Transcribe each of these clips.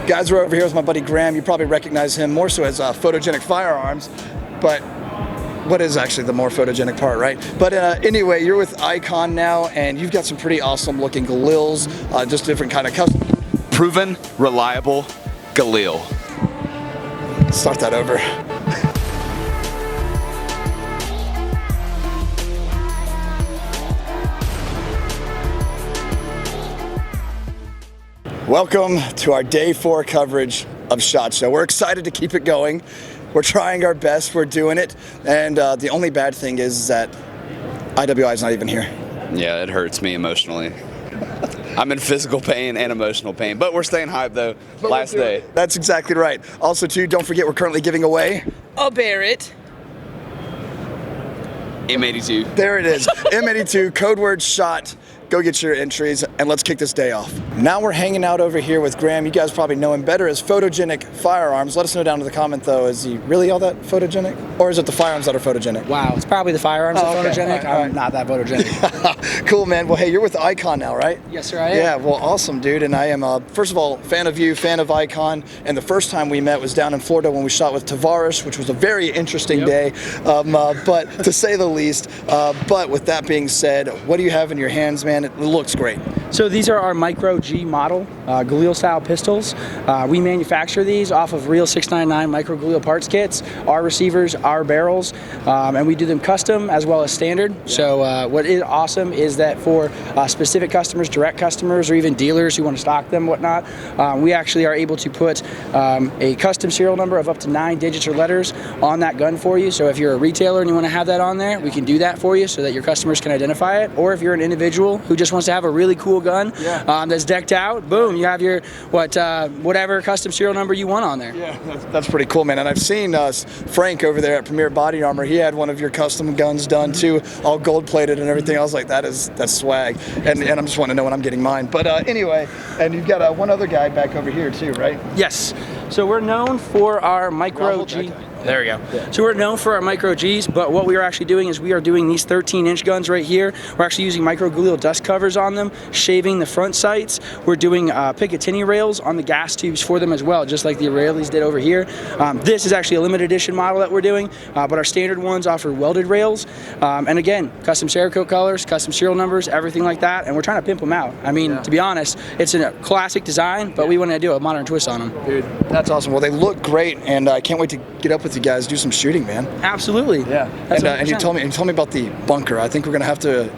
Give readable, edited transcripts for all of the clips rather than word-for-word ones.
Guys, we're over here with my buddy Graham. You probably recognize him more so as Photogenic Firearms, but what is actually the more photogenic part, right? But anyway, you're with Icon now, and you've got some pretty awesome looking Galils, just different kind of custom. Proven, reliable Galil. Start that over. Welcome to our day 4 coverage of SHOT Show. We're excited to keep it going. We're trying our best, we're doing it, and the only bad thing is that IWI is not even here. Yeah, it hurts me emotionally. I'm in physical pain and emotional pain, but we're staying hyped though. Last day. That's exactly right. Also too, don't forget we're currently giving away a Barrett M82. There it is, M82, code word SHOT. Go get your entries, and let's kick this day off. Now we're hanging out over here with Graham. You guys probably know him better as Photogenic Firearms. Let us know down in the comment though, is he really all that photogenic? Or is it the firearms that are photogenic? Wow, it's probably the firearms that are photogenic. All right. I'm not that photogenic. Cool, man. Well, hey, you're with Icon now, right? Yes, sir, I am. Yeah, well, awesome, dude. And I am, first of all, fan of you, fan of Icon. And the first time we met was down in Florida when we shot with Tavares, which was a very interesting day, but to say the least. But with that being said, what do you have in your hands, man? It looks great. So these are our Micro G model Galil style pistols. We manufacture these off of real 699 Micro Galil parts kits, our receivers, our barrels, and we do them custom as well as standard. Yeah. So what is awesome is that for specific customers, direct customers, or even dealers who want to stock them, whatnot, we actually are able to put a custom serial number of up to 9 digits or letters on that gun for you. So if you're a retailer and you want to have that on there, we can do that for you so that your customers can identify it. Or if you're an individual who just wants to have a really cool gun that's decked out, boom, you have your whatever custom serial number you want on there. Yeah, that's pretty cool, man. And I've seen Frank over there at Premier Body Armor. He had one of your custom guns done too, all gold plated and everything. I was like, that's swag. And I'm just wanting to know when I'm getting mine. But anyway, and you've got one other guy back over here too, right? Yes. So we're known for our Micro G. There we go. Yeah. So we're known for our Micro Gs, but what we are actually doing is we are doing these 13-inch guns right here. We're actually using Micro Galil dust covers on them, shaving the front sights. We're doing Picatinny rails on the gas tubes for them as well, just like the Israelis did over here. This is actually a limited edition model that we're doing, but our standard ones offer welded rails. And again, custom Cerakote colors, custom serial numbers, everything like that, and we're trying to pimp them out. I mean, to be honest, it's a classic design, but we want to do a modern twist on them. Dude, that's awesome. Well, they look great, and I can't wait to get up with you guys, do some shooting, man. Absolutely. Yeah. And you told me about the bunker. I think we're gonna have to.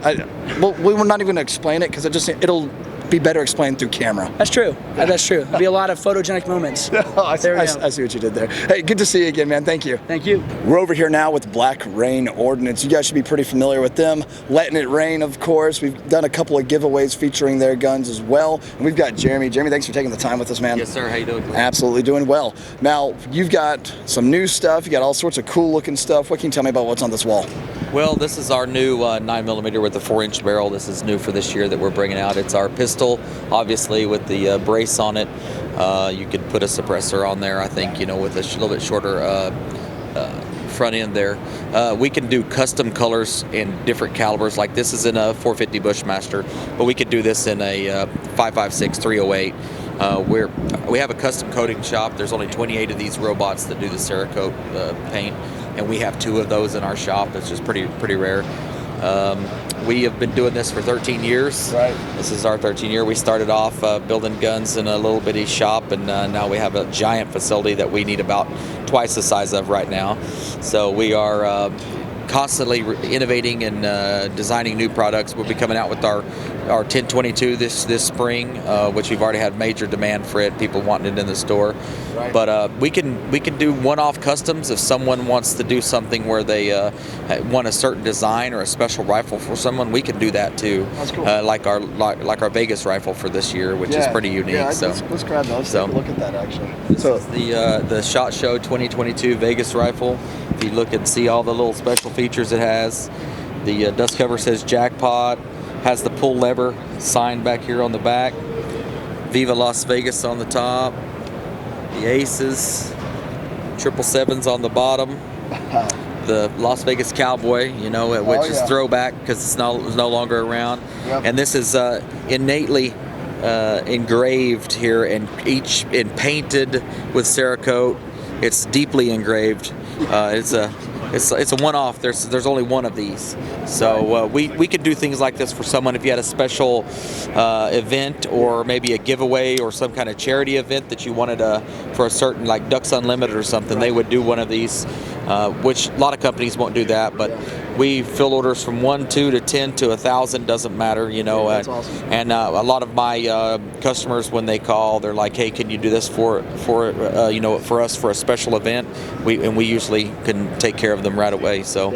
Well, we're not even gonna explain it because it'll be better explained through camera. That's true. That's true. There'll be a lot of photogenic moments. I see what you did there. Hey, good to see you again, man. Thank you. Thank you. We're over here now with Black Rain Ordnance. You guys should be pretty familiar with them. Letting It Rain, of course. We've done a couple of giveaways featuring their guns as well. And we've got Jeremy. Jeremy, thanks for taking the time with us, man. Yes, sir. How you doing? Absolutely doing well. Now, you've got some new stuff. You got all sorts of cool looking stuff. What can you tell me about what's on this wall? Well, this is our new 9mm with the 4-inch barrel. This is new for this year that we're bringing out. It's our pistol, obviously with the brace on it. You could put a suppressor on there, I think, with a little bit shorter front end there. We can do custom colors in different calibers. Like this is in a 450 Bushmaster, but we could do this in a 5.56 308. We have a custom coating shop. There's only 28 of these robots that do the Cerakote paint, and we have 2 of those in our shop. It's just pretty rare. We have been doing this for 13 years. Right. This is our 13th year. We started off building guns in a little bitty shop, and now we have a giant facility that we need about twice the size of right now. So we are constantly innovating and designing new products. We'll be coming out with our 1022 this spring, which we've already had major demand for it. People wanting it in the store. Right. But we can do one-off customs if someone wants to do something where they want a certain design or a special rifle for someone. We can do that too. That's cool. Like our Vegas rifle for this year, which is pretty unique. Yeah, so let's grab that. Let's take a look at that actually. This is the SHOT Show 2022 Vegas rifle. If you look and see all the little special features it has, the dust cover says Jackpot, has the pull lever sign back here on the back, Viva Las Vegas on the top, the Aces, 777s on the bottom, the Las Vegas Cowboy, which is throwback because it's no longer around. Yep. And this is innately engraved here and painted with Cerakote. It's deeply engraved. It's a one-off. There's only one of these, so we could do things like this for someone if you had a special event or maybe a giveaway or some kind of charity event that you wanted for a certain, like Ducks Unlimited or something. They would do one of these, which a lot of companies won't do that, but we fill orders from 1, 2 to 10 to 1,000. Doesn't matter, you know. That's awesome. And a lot of my customers, when they call, they're like, "Hey, can you do this for us for a special event?" We usually can take care of them right away. So,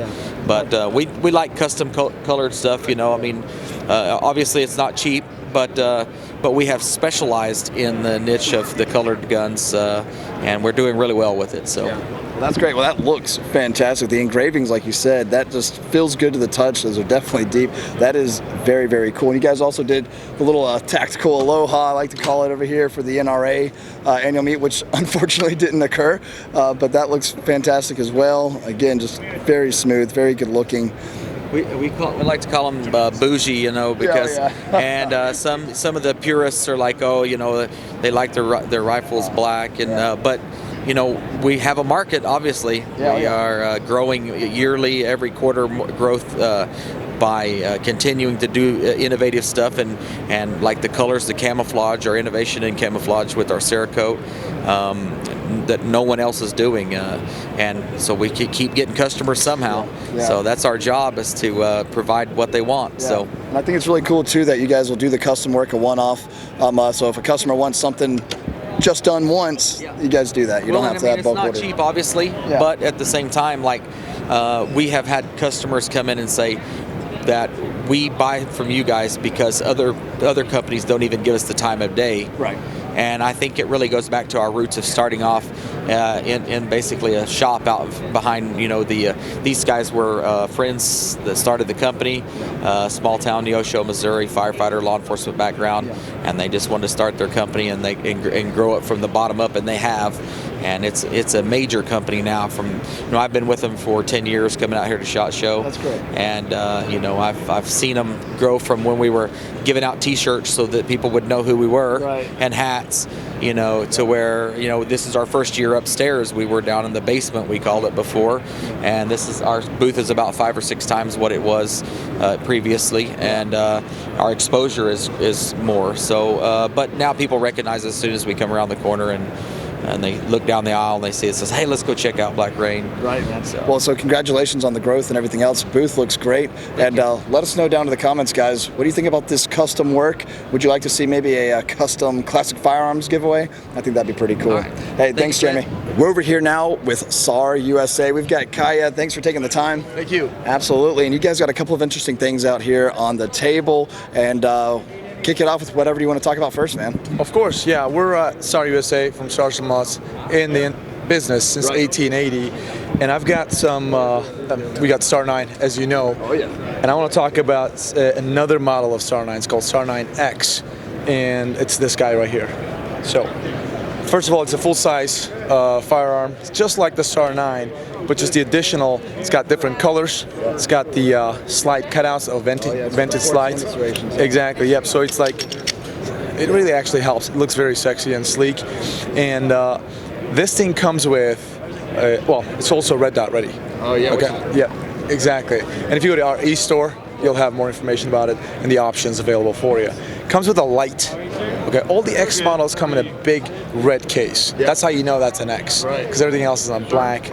but we like custom colored stuff. You know, I mean, obviously it's not cheap, but we have specialized in the niche of the colored guns, and we're doing really well with it. So. Well, that's great. Well, that looks fantastic. The engravings, like you said, that just feels good to the touch. Those are definitely deep. That is very, very cool. And you guys also did the little tactical aloha, I like to call it over here, for the NRA annual meet, which unfortunately didn't occur. But that looks fantastic as well. Again, just very smooth, very good looking. We like to call them bougie, you know, because and some of the purists are like, oh, you know, they like their rifles black, and but you know, we have a market. Obviously, we are growing yearly, every quarter growth by continuing to do innovative stuff, and like the colors, the camouflage, our innovation in camouflage with our Cerakote. That no one else is doing, and so we keep getting customers somehow. So that's our job, is to provide what they want. So, and I think it's really cool too that you guys will do the custom work, a one-off. So if a customer wants something just done once, you guys do that. You don't have to have bulk order. It's not cheap, obviously, but at the same time, like we have had customers come in and say that we buy from you guys because other companies don't even give us the time of day. Right. And I think it really goes back to our roots of starting off in basically a shop out behind, you know, these guys were friends that started the company, small town Neosho, Missouri, firefighter, law enforcement background, and they just wanted to start their company and grow it from the bottom up, and they have. And it's a major company now. I've been with them for 10 years, coming out here to SHOT Show. That's great. And you know, I've seen them grow from when we were giving out T-shirts so that people would know who we were, and hats, you know, to where, you know, this is our first year upstairs. We were down in the basement, we called it before, and our booth is about 5 or 6 times what it was previously, and our exposure is more. So, but now people recognize us as soon as we come around the corner, and they look down the aisle and they see it, says, "Hey, let's go check out Black Rain." Right, man. So congratulations on the growth and everything else. Booth looks great. And let us know down in the comments, guys, what do you think about this custom work? Would you like to see maybe a custom classic firearms giveaway? I think that'd be pretty cool. Right. Hey, thanks, Jeremy. We're over here now with SAR USA. We've got Kaya. Thanks for taking the time. Thank you. Absolutely. And you guys got a couple of interesting things out here on the table. And kick it off with whatever you want to talk about first, man. Of course, yeah. We're SAR USA from Stars and Moss in the business since 1880. And I've got some, we got Star 9, as you know. Oh, yeah. And I want to talk about another model of Star 9. It's called Star 9X. And it's this guy right here. So, first of all, it's a full-size firearm. It's just like the Star 9, but just the additional, it's got different colors. It's got the slide cutouts of vented slides. Exactly, yep. So it's like, it really actually helps. It looks very sexy and sleek. And this thing comes with, well, it's also red dot ready. Oh, yeah. Okay, yeah, exactly. And if you go to our e-store, you'll have more information about it and the options available for you. Comes with a light. Okay, all the X models come in a big red case. That's how you know that's an X, because everything else is on black.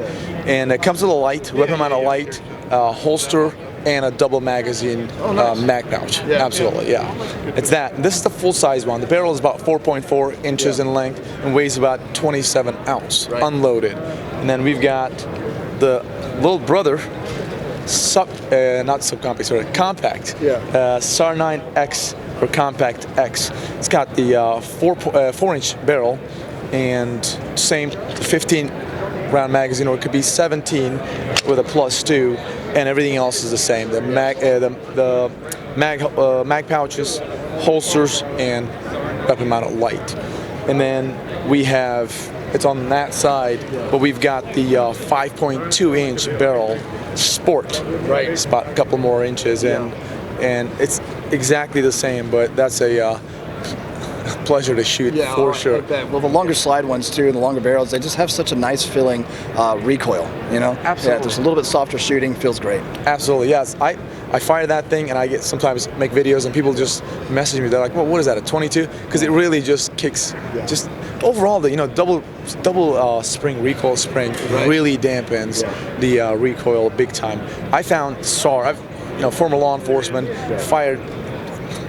And it comes with a light, weapon mounted light, holster, and a double magazine mag pouch. Absolutely, yeah. It's that. This is the full size one. The barrel is about 4.4 inches in length and weighs about 27 ounce, unloaded. And then we've got the little brother, compact. SAR 9X or Compact X. It's got the 4-inch barrel and same 15 round magazine, or it could be 17 with a +2, and everything else is the same. The mag pouches, holsters, and weapon mounted light. And then we have, it's on that side, but we've got the 5.2-inch barrel Sport. Right. It's about a couple more inches in, and it's exactly the same, but that's a pleasure to shoot for sure. Like that. Well, the longer slide ones too, and the longer barrels, they just have such a nice feeling recoil. You know, Absolutely. Yeah, just a little bit softer shooting feels great. Absolutely, yes. I fire that thing, and I get sometimes make videos, and people just message me. They're like, "Well, what is that? A 22?" Because it really just kicks. Just overall, the double spring recoil spring really dampens the recoil big time. I found SAR. I've former law enforcement,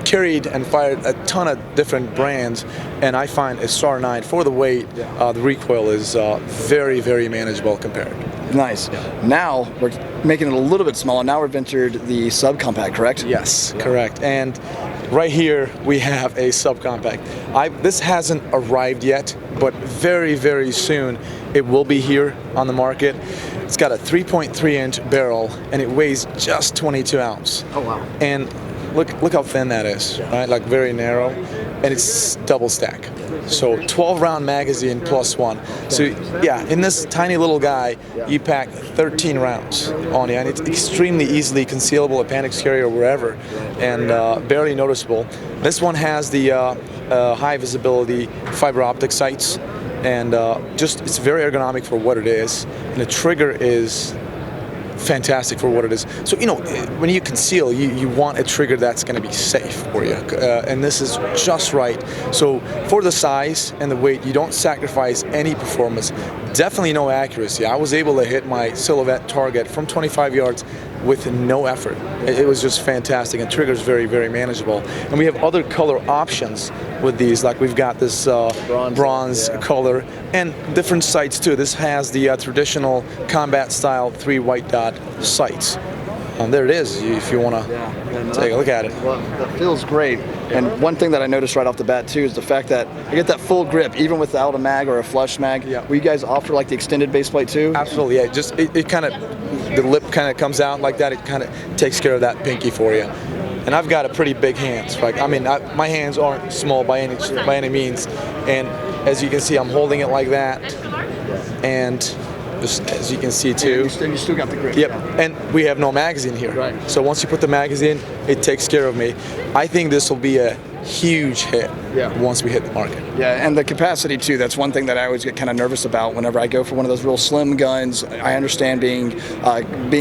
carried and fired a ton of different brands, and I find a SAR 9 for the weight, the recoil is very, very manageable compared. Nice. Now we're making it a little bit smaller. Now we've entered the subcompact, correct? Yes, correct. And right here we have a subcompact. This hasn't arrived yet, but very, very soon it will be here on the market. It's got a 3.3-inch barrel, and it weighs just 22 ounces. Oh wow! And look how thin that is, right? Like very narrow, and it's double stack. So 12-round magazine plus one. So yeah, in this tiny little guy, you pack 13 rounds on it, and it's extremely easily concealable, a panic carry or wherever, and barely noticeable. This one has the high visibility fiber optic sights, and it's very ergonomic for what it is, and the trigger is fantastic for what it is. So when you conceal, you want a trigger that's going to be safe for you, and this is just right. So for the size and the weight, you don't sacrifice any performance. Definitely no accuracy. I was able to hit my silhouette target from 25 yards with no effort. It was just fantastic, and trigger's very, very manageable. And we have other color options with these, like we've got this bronze color and different sights too. This has the traditional combat style 3 white dot sights. There it is, if you want to take a look at it. Well, that feels great. And one thing that I noticed right off the bat too is the fact that I get that full grip even without a mag or a flush mag. Yeah. Will you guys offer like the extended base plate too? Absolutely, yeah. Just it kind of, the lip kind of comes out like that. It kind of takes care of that pinky for you. And I've got a pretty big hands. Like my hands aren't small by any means. And as you can see, I'm holding it like that. And just as you can see too. You still got the grip. Yep, and we have no magazine here. Right. So once you put the magazine, it takes care of me. I think this will be a huge hit once we hit the market. Yeah, and the capacity too, that's one thing that I always get kind of nervous about whenever I go for one of those real slim guns. I understand being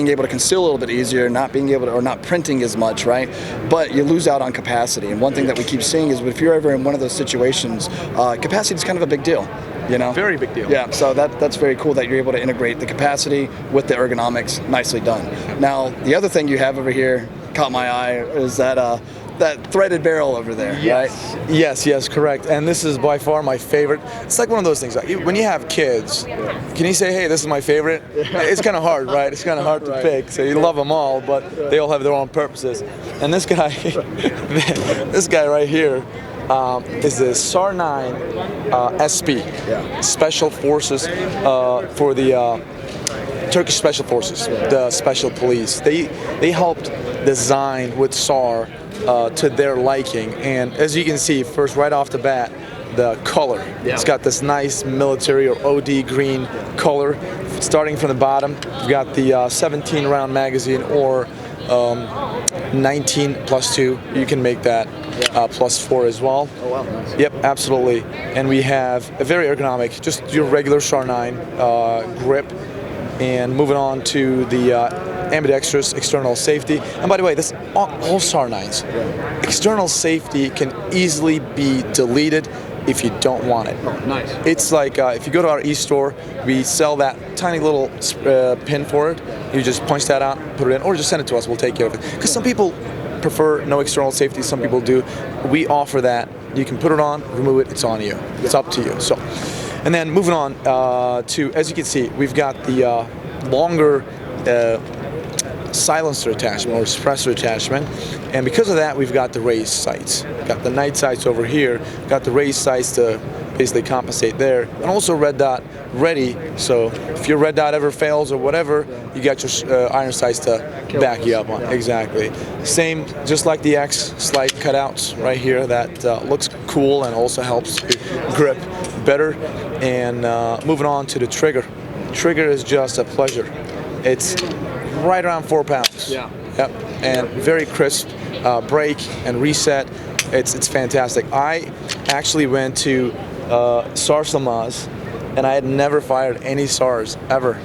able to conceal a little bit easier, not being able to, or not printing as much, right? But you lose out on capacity. And one thing that we keep seeing is if you're ever in one of those situations, capacity is kind of a big deal. Very big deal. Yeah, so that's very cool that you're able to integrate the capacity with the ergonomics. Nicely done. Now, the other thing you have over here caught my eye is that threaded barrel over there, yes. right? Yes, correct. And this is by far my favorite. It's like one of those things. Like when you have kids, can you say, "Hey, this is my favorite"? It's kind of hard, right? It's kind of hard to pick. So you love them all, but they all have their own purposes. And this guy, this guy right here. Is the SAR 9 SP, Special Forces for the Turkish Special Forces, the Special Police. They helped design with SAR to their liking, and as you can see, first right off the bat, the color. It's got this nice military or OD green color. Starting from the bottom, we've got the 17-round magazine or 19 plus 2. You can make that plus 4 as well. Oh wow, nice. Yep, absolutely. And we have a very ergonomic, just your regular SAR 9 grip. And moving on to the ambidextrous external safety. And by the way, this all SAR 9s. External safety can easily be deleted if you don't want it. Oh, nice. It's like if you go to our e-store, we sell that tiny little pin for it. You just punch that out, put it in, or just send it to us. We'll take care of it. Because some people prefer no external safety. Some people do. We offer that. You can put it on, remove it. It's on you. It's up to you. So, and then moving on to, as you can see, we've got the longer silencer attachment or suppressor attachment, and because of that, we've got the raised sights. Got the night sights over here. Got the raised sights to basically compensate there, and also red dot ready. So if your red dot ever fails or whatever, you got your iron sights to back you up on. Exactly. Same, just like the X, slight cutouts right here. That looks cool and also helps grip better. And moving on to the trigger. Trigger is just a pleasure. It's right around 4 pounds. Yeah. Yep. And very crisp. Brake and reset. It's fantastic. I actually went to SARS Lamaze, and I had never fired any SARS ever,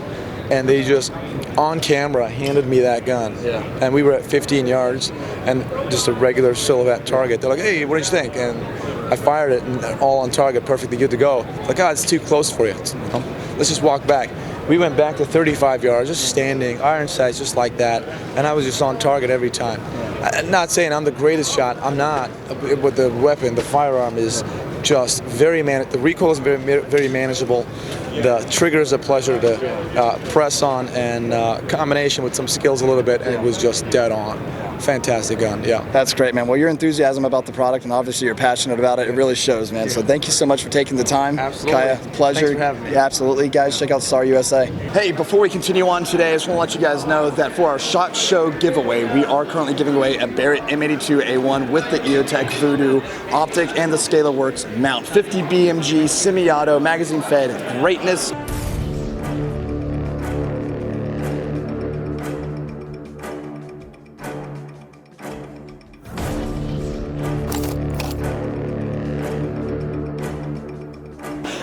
and they just on camera handed me that gun. Yeah. And we were at 15 yards and just a regular silhouette target. They're like, hey, what did you think? And I fired it and all on target, perfectly good to go. Like, oh, it's too close for you. Let's just walk back. We went back to 35 yards, just standing, iron sights, just like that. And I was just on target every time. I'm not saying I'm the greatest shot. I'm not. With the weapon, the firearm is just very the recoil is very manageable. The trigger is a pleasure to press on, and combination with some skills a little bit, and it was just dead on. Fantastic gun, yeah. That's great, man. Well, your enthusiasm about the product, and obviously you're passionate about it, it really shows, man. So thank you so much for taking the time. Absolutely. Kaya, pleasure. Thanks for having me. Yeah, absolutely. Guys, check out Star USA. Hey, before we continue on today, I just want to let you guys know that for our SHOT Show giveaway, we are currently giving away a Barrett M82A1 with the EOTech Voodoo optic and the ScalarWorks mount. 50 BMG, semi-auto, magazine fed, greatness.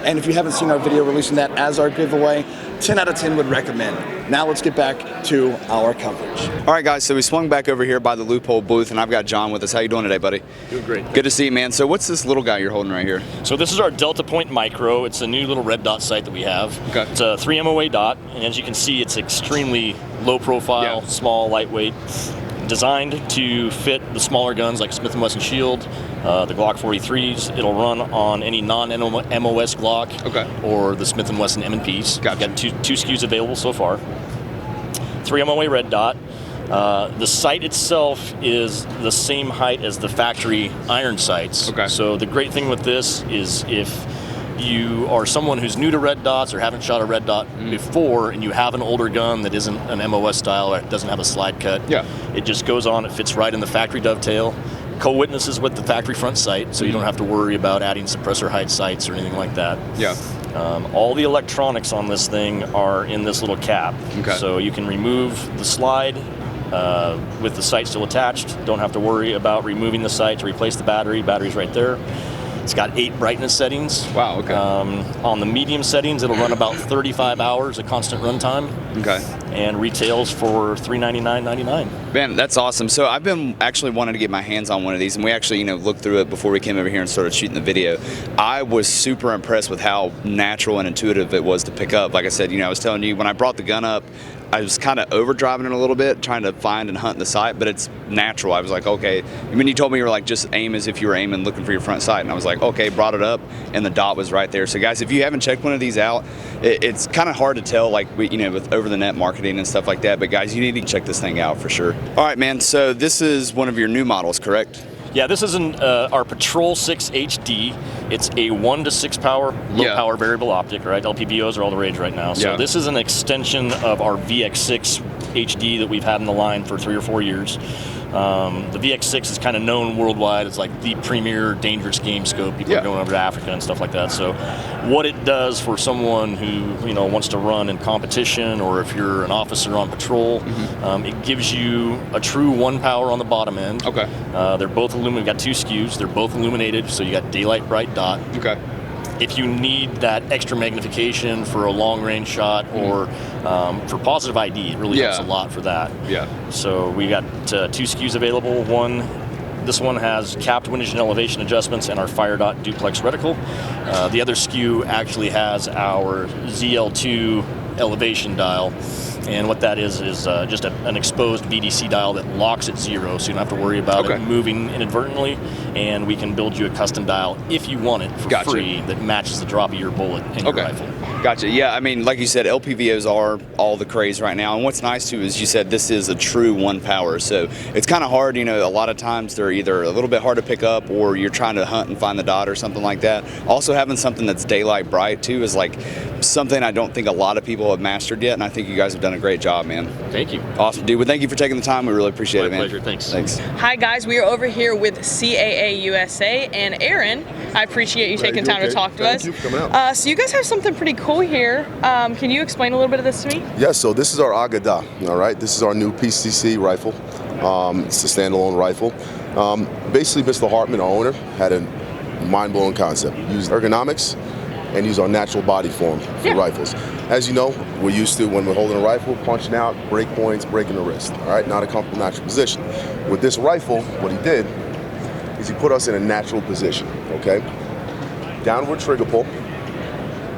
And if you haven't seen our video releasing that as our giveaway, 10 out of 10 would recommend. Now let's get back to our coverage. All right, guys, so we swung back over here by the Leupold booth, and I've got John with us. How you doing today, buddy? Doing great. Good to see you, man. So what's this little guy you're holding right here? So this is our Delta Point Micro. It's a new little red dot sight that we have. Okay. It's a 3 MOA dot, and as you can see, it's extremely low profile, Yeah. small, lightweight, designed to fit the smaller guns like Smith & Wesson Shield, the Glock 43s. It'll run on any non-MOS Glock Okay. or the Smith & Wesson M&Ps. Gotcha. We've got two SKUs available so far. 3 MOA red dot. The sight itself is the same height as the factory iron sights. Okay. So the great thing with this is if you are someone who's new to red dots or haven't shot a red dot before, and you have an older gun that isn't an MOS style or it doesn't have a slide cut, Yeah. it just goes on, it fits right in the factory dovetail. Co-witnesses with the factory front sight, so you don't have to worry about adding suppressor height sights or anything like that. Yeah. All the electronics on this thing are in this little cap. Okay. So you can remove the slide with the sight still attached. Don't have to worry about removing the sight to replace the battery. Battery's right there. It's got 8 brightness settings. Wow, okay. On the medium settings, it'll run about 35 hours of constant runtime. Okay. And retails for $399.99. Man, that's awesome. So I've been actually wanting to get my hands on one of these, and we actually, looked through it before we came over here and started shooting the video. I was super impressed with how natural and intuitive it was to pick up. Like I said, I was telling you, when I brought the gun up, I was kind of overdriving it a little bit, trying to find and hunt the sight, but it's natural. I was like, okay. When you told me you were like, just aim as if you were aiming, looking for your front sight, and I was like, okay, brought it up, and the dot was right there. So guys, if you haven't checked one of these out, it's kind of hard to tell, like, with over-the-net marketing and stuff like that, but guys, you need to check this thing out for sure. All right, man, so this is one of your new models, correct? Yeah, this is our Patrol 6 HD. It's a 1 to 6 power, low power variable optic, right? LPBOs are all the rage right now. So this is an extension of our VX6 HD that we've had in the line for 3 or 4 years. The VX6 is kind of known worldwide as like the premier dangerous game scope. People are going over to Africa and stuff like that. So what it does for someone who wants to run in competition, or if you're an officer on patrol, it gives you a true 1 power on the bottom end. Okay. They're both illuminated. We've got 2 SKUs. They're both illuminated, so you got daylight bright dot. Okay. If you need that extra magnification for a long range shot or for positive ID, it really helps a lot for that. Yeah. So we got 2 SKUs available. This one has capped windage and elevation adjustments and our fire dot duplex reticle. The other SKU actually has our ZL2 elevation dial. And what that is just an exposed VDC dial that locks at 0, so you don't have to worry about it moving inadvertently. And we can build you a custom dial if you want it for free that matches the drop of your bullet in your rifle. Gotcha. Yeah, I mean, like you said, LPVOs are all the craze right now. And what's nice too is you said this is a true 1 power. So it's kind of hard, a lot of times they're either a little bit hard to pick up or you're trying to hunt and find the dot or something like that. Also having something that's daylight bright too is like something I don't think a lot of people have mastered yet. And I think you guys have done a great job, man. Thank you. Awesome, dude. Well, thank you for taking the time. We really appreciate it, man. My pleasure. Thanks. Thanks. Hi, guys. We are over here with CAA USA and Aaron. I appreciate you taking time to talk to us. Thank you for coming out. So you guys have something pretty cool here. Can you explain a little bit of this to me? Yes, so this is our Agada, all right? This is our new PCC rifle. It's a standalone rifle. Basically, Mr. Hartman, our owner, had a mind-blowing concept. Use ergonomics and use our natural body form for rifles. As you know, we're used to, when we're holding a rifle, punching out, break points, breaking the wrist. All right, not a comfortable natural position. With this rifle, what he did is he put us in a natural position, okay? Downward trigger pull,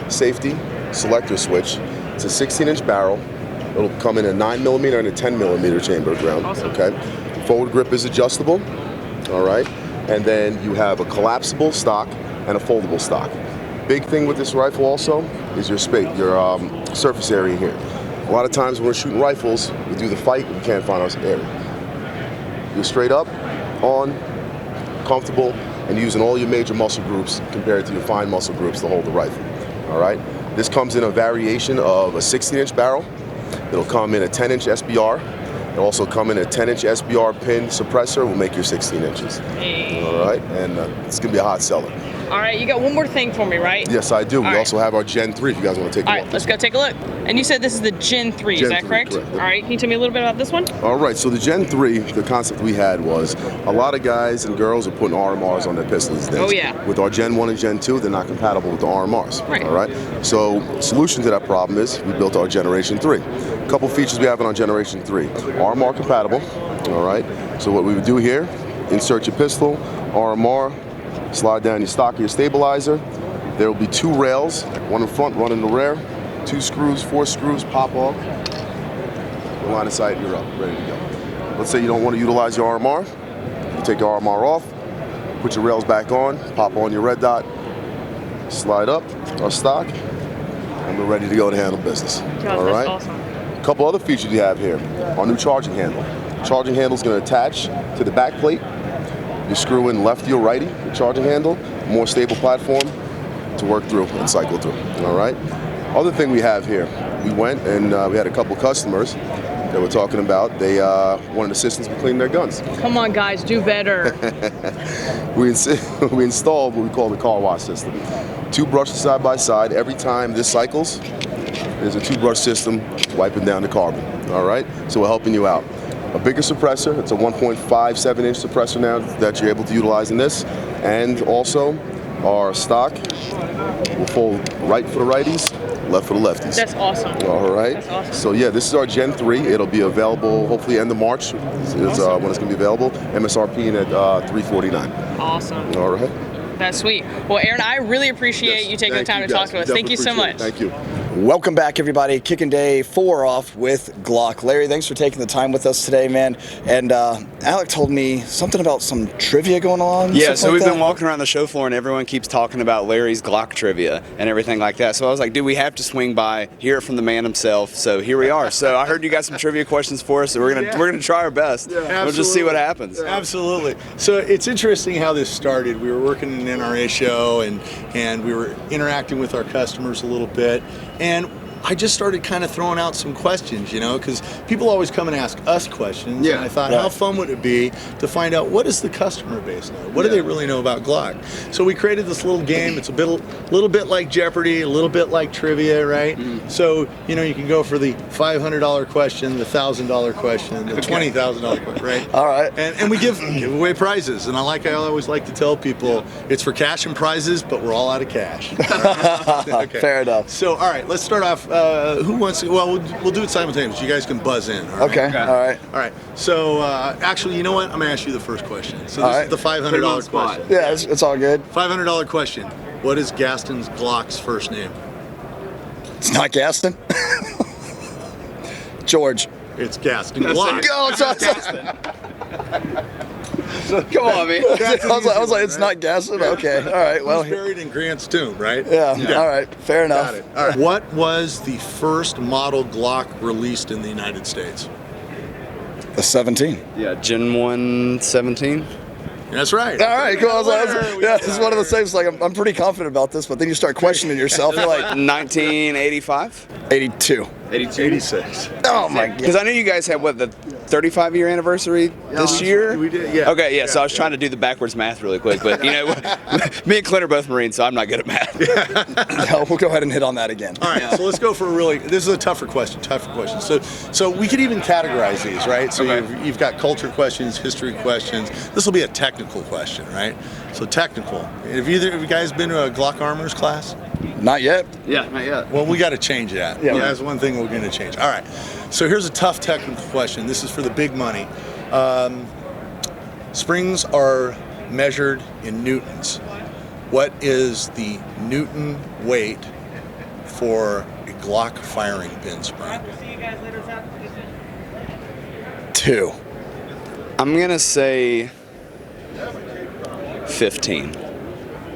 safety, selector switch. It's a 16-inch barrel. It'll come in a 9mm and a 10mm chambered round, okay? Forward grip is adjustable, all right? And then you have a collapsible stock and a foldable stock. Big thing with this rifle also is your space, your surface area here. A lot of times when we're shooting rifles, we do the fight, we can't find our area. You're straight up, on, comfortable, and using all your major muscle groups compared to your fine muscle groups to hold the rifle, all right? This comes in a variation of a 16-inch barrel. It'll come in a 10-inch SBR. It'll also come in a 10-inch SBR pin suppressor. Will make your 16 inches. Hey. All right, and it's gonna be a hot seller. All right, you got one more thing for me, right? Yes, I do. All We also have our Gen 3 if you guys want to take a look. All right, let's go take a look. And you said this is the Gen 3, is that correct? Correct. All right, can you tell me a little bit about this one? All right, so the Gen 3, the concept we had was a lot of guys and girls are putting RMRs on their pistols these days. Oh, yeah. With our Gen 1 and Gen 2, they're not compatible with the RMRs. Right. All right. So solution to that problem is we built our Generation 3. A couple features we have in our Generation 3. RMR compatible. All right. So what we would do here, insert your pistol, RMR, slide down your stock or your stabilizer. There will be 2 rails, one in front, one in the rear. 2 screws, 4 screws, pop off. The line of sight, you're up, ready to go. Let's say you don't want to utilize your RMR. You take your RMR off, put your rails back on, pop on your red dot, slide up our stock, and we're ready to go to handle business. God, all right. That's awesome. A couple other features you have here. Our new charging handle. Charging handle is going to attach to the back plate. You screw in lefty or righty, the charging handle, more stable platform to work through and cycle through, all right? Other thing we have here, we went and we had a couple customers that were talking about, they wanted assistance with cleaning their guns. Come on, guys, do better. We installed what we call the car wash system. 2 brushes side by side. Every time this cycles, there's a 2-brush system wiping down the carbon, all right? So we're helping you out. A bigger suppressor, it's a 1.57-inch suppressor now that you're able to utilize in this. And also, our stock will fold right for the righties, left for the lefties. That's awesome. All right. That's awesome. So yeah, this is our Gen 3. It'll be available hopefully end of March. Is when it's going to be available. MSRP at $349. Awesome. All right. That's sweet. Well, Aaron, I really appreciate you taking the time to talk to us. Thank you so much. Thank you. Welcome back, everybody. Kicking day 4 off with Glock. Larry, thanks for taking the time with us today, man. And Alec told me something about some trivia going on. Yeah, so we've like been walking around the show floor and everyone keeps talking about Larry's Glock trivia and everything like that. So I was like, dude, we have to swing by, hear it from the man himself. So here we are. So I heard you got some trivia questions for us, so we're gonna try our best. Yeah, we'll just see what happens. Yeah. Absolutely. So it's interesting how this started. We were working in an NRA show and we were interacting with our customers a little bit, and I just started kind of throwing out some questions, you know, because people always come and ask us questions. Yeah, and I thought, right. how fun would it be to find out what does the customer base know? What do they really know about Glock? So we created this little game. It's a little bit like Jeopardy, a little bit like trivia, right? So, you know, you can go for the $500 question, the $1,000 question, the $20,000 question, right? All right. And we give away prizes. And I always like to tell people, it's for cash and prizes, but we're all out of cash. Okay. Fair enough. So, all right, let's start off. Who wants to? Well, we'll do it simultaneously. You guys can buzz in. All right? Okay. All right. All right. So, actually, you know what? I'm going to ask you the first question. So, this is the $500 question. Yeah, it's all good. $500 question. What is Gaston Glock's first name? It's not Gaston. George. It's Gaston Glock. Go, Come on, man. I was like, it's not Gaston? Okay. All right. Well, He's buried in Grant's tomb, right? yeah. All right. Fair enough. Got it. All right. What was the first model Glock released in the United States? The 17. Yeah, Gen 1 17. That's right. All right, cool. It's one of the same. Like I'm pretty confident about this, but then you start questioning yourself. You're like 1985? 82. 82? 86. Oh my god. Because I knew you guys had what, the 35-year anniversary this year. We did, yeah. Okay, yeah. So I was trying to do the backwards math really quick, but you know, me and Clint are both Marines, so I'm not good at math. No, we'll go ahead and hit on that again. All right, so let's go for this is a tougher question. So we could even categorize these, right? So you've got culture questions, history questions. This will be a technical question, right? So technical. Have either of you guys been to a Glock Armors class? Not yet. Yeah, not yet. Well, we got to change that. Yeah. That's one thing we're going to change. All right. So here's a tough technical question. This is for the big money. Springs are measured in newtons. What is the newton weight for a Glock firing pin spring? 2. I'm gonna say 15.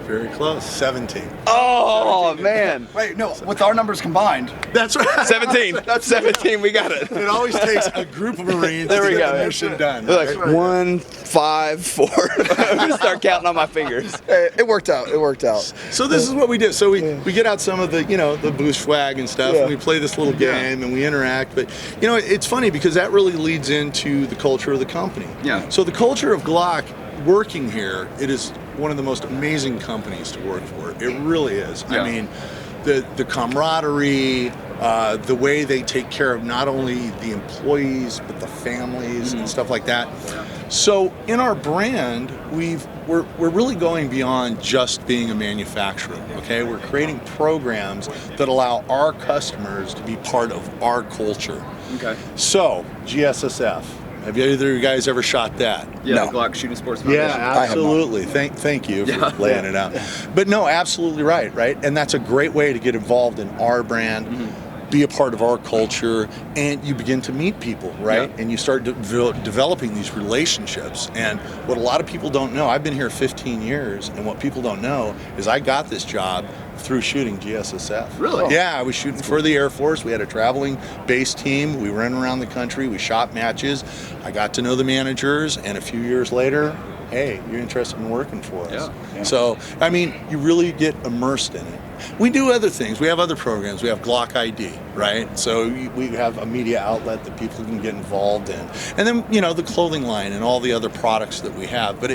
Very close. 17. Oh man! Wait, no. With our numbers combined. That's right. 17. That's 17. We got it. It always takes a group of Marines There we to get go. the mission done. They're like 1, 5, 4. I'm gonna start counting on my fingers. It worked out. It worked out. So this is what we did. So we get out some of the, the bushwag and stuff, Yeah. and we play this little game and we interact. But, it's funny because that really leads into the culture of the company. Yeah. So the culture of Glock working here, it is one of the most amazing companies to work for. It really is. Yeah. I mean, the camaraderie, the way they take care of not only the employees but the families and stuff like that. So in our brand, we're really going beyond just being a manufacturer. Okay, we're creating programs that allow our customers to be part of our culture. Okay. So GSSF. Have either of you guys ever shot that? Yeah, No. the Glock Shooting Sports Yeah, Foundation. absolutely. Thank you for laying it out. But no, absolutely right? And that's a great way to get involved in our brand, be a part of our culture, and you begin to meet people, right? Yeah. And you start developing these relationships. And what a lot of people don't know, I've been here 15 years, and what people don't know is I got this job through shooting GSSF. Really? Yeah, I was shooting for the Air Force. We had a traveling base team. We ran around the country. We shot matches. I got to know the managers, and a few years later, hey, you're interested in working for us. Yeah. So, I mean, you really get immersed in it. We do other things. We have other programs. We have Glock ID, right? So we have a media outlet that people can get involved in. And then, the clothing line and all the other products that we have. But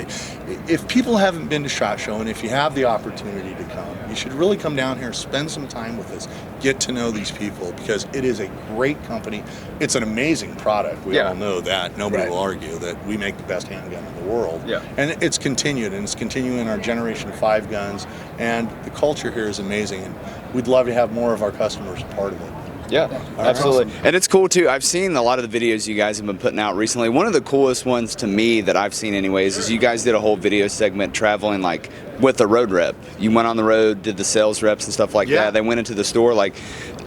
if people haven't been to SHOT Show, and if you have the opportunity to come, you should really come down here, spend some time with us, get to know these people, because it is a great company. It's an amazing product. We all know that. Nobody will argue that we make the best handgun in the world. Yeah. And it's continued, and it's continuing our Generation 5 guns. And the culture here is amazing, and we'd love to have more of our customers a part of it. Yeah, absolutely. Awesome. And it's cool too. I've seen a lot of the videos you guys have been putting out recently. One of the coolest ones to me that I've seen anyways is you guys did a whole video segment traveling like with a road rep. You went on the road, did the sales reps and stuff like that. They went into the store. Like,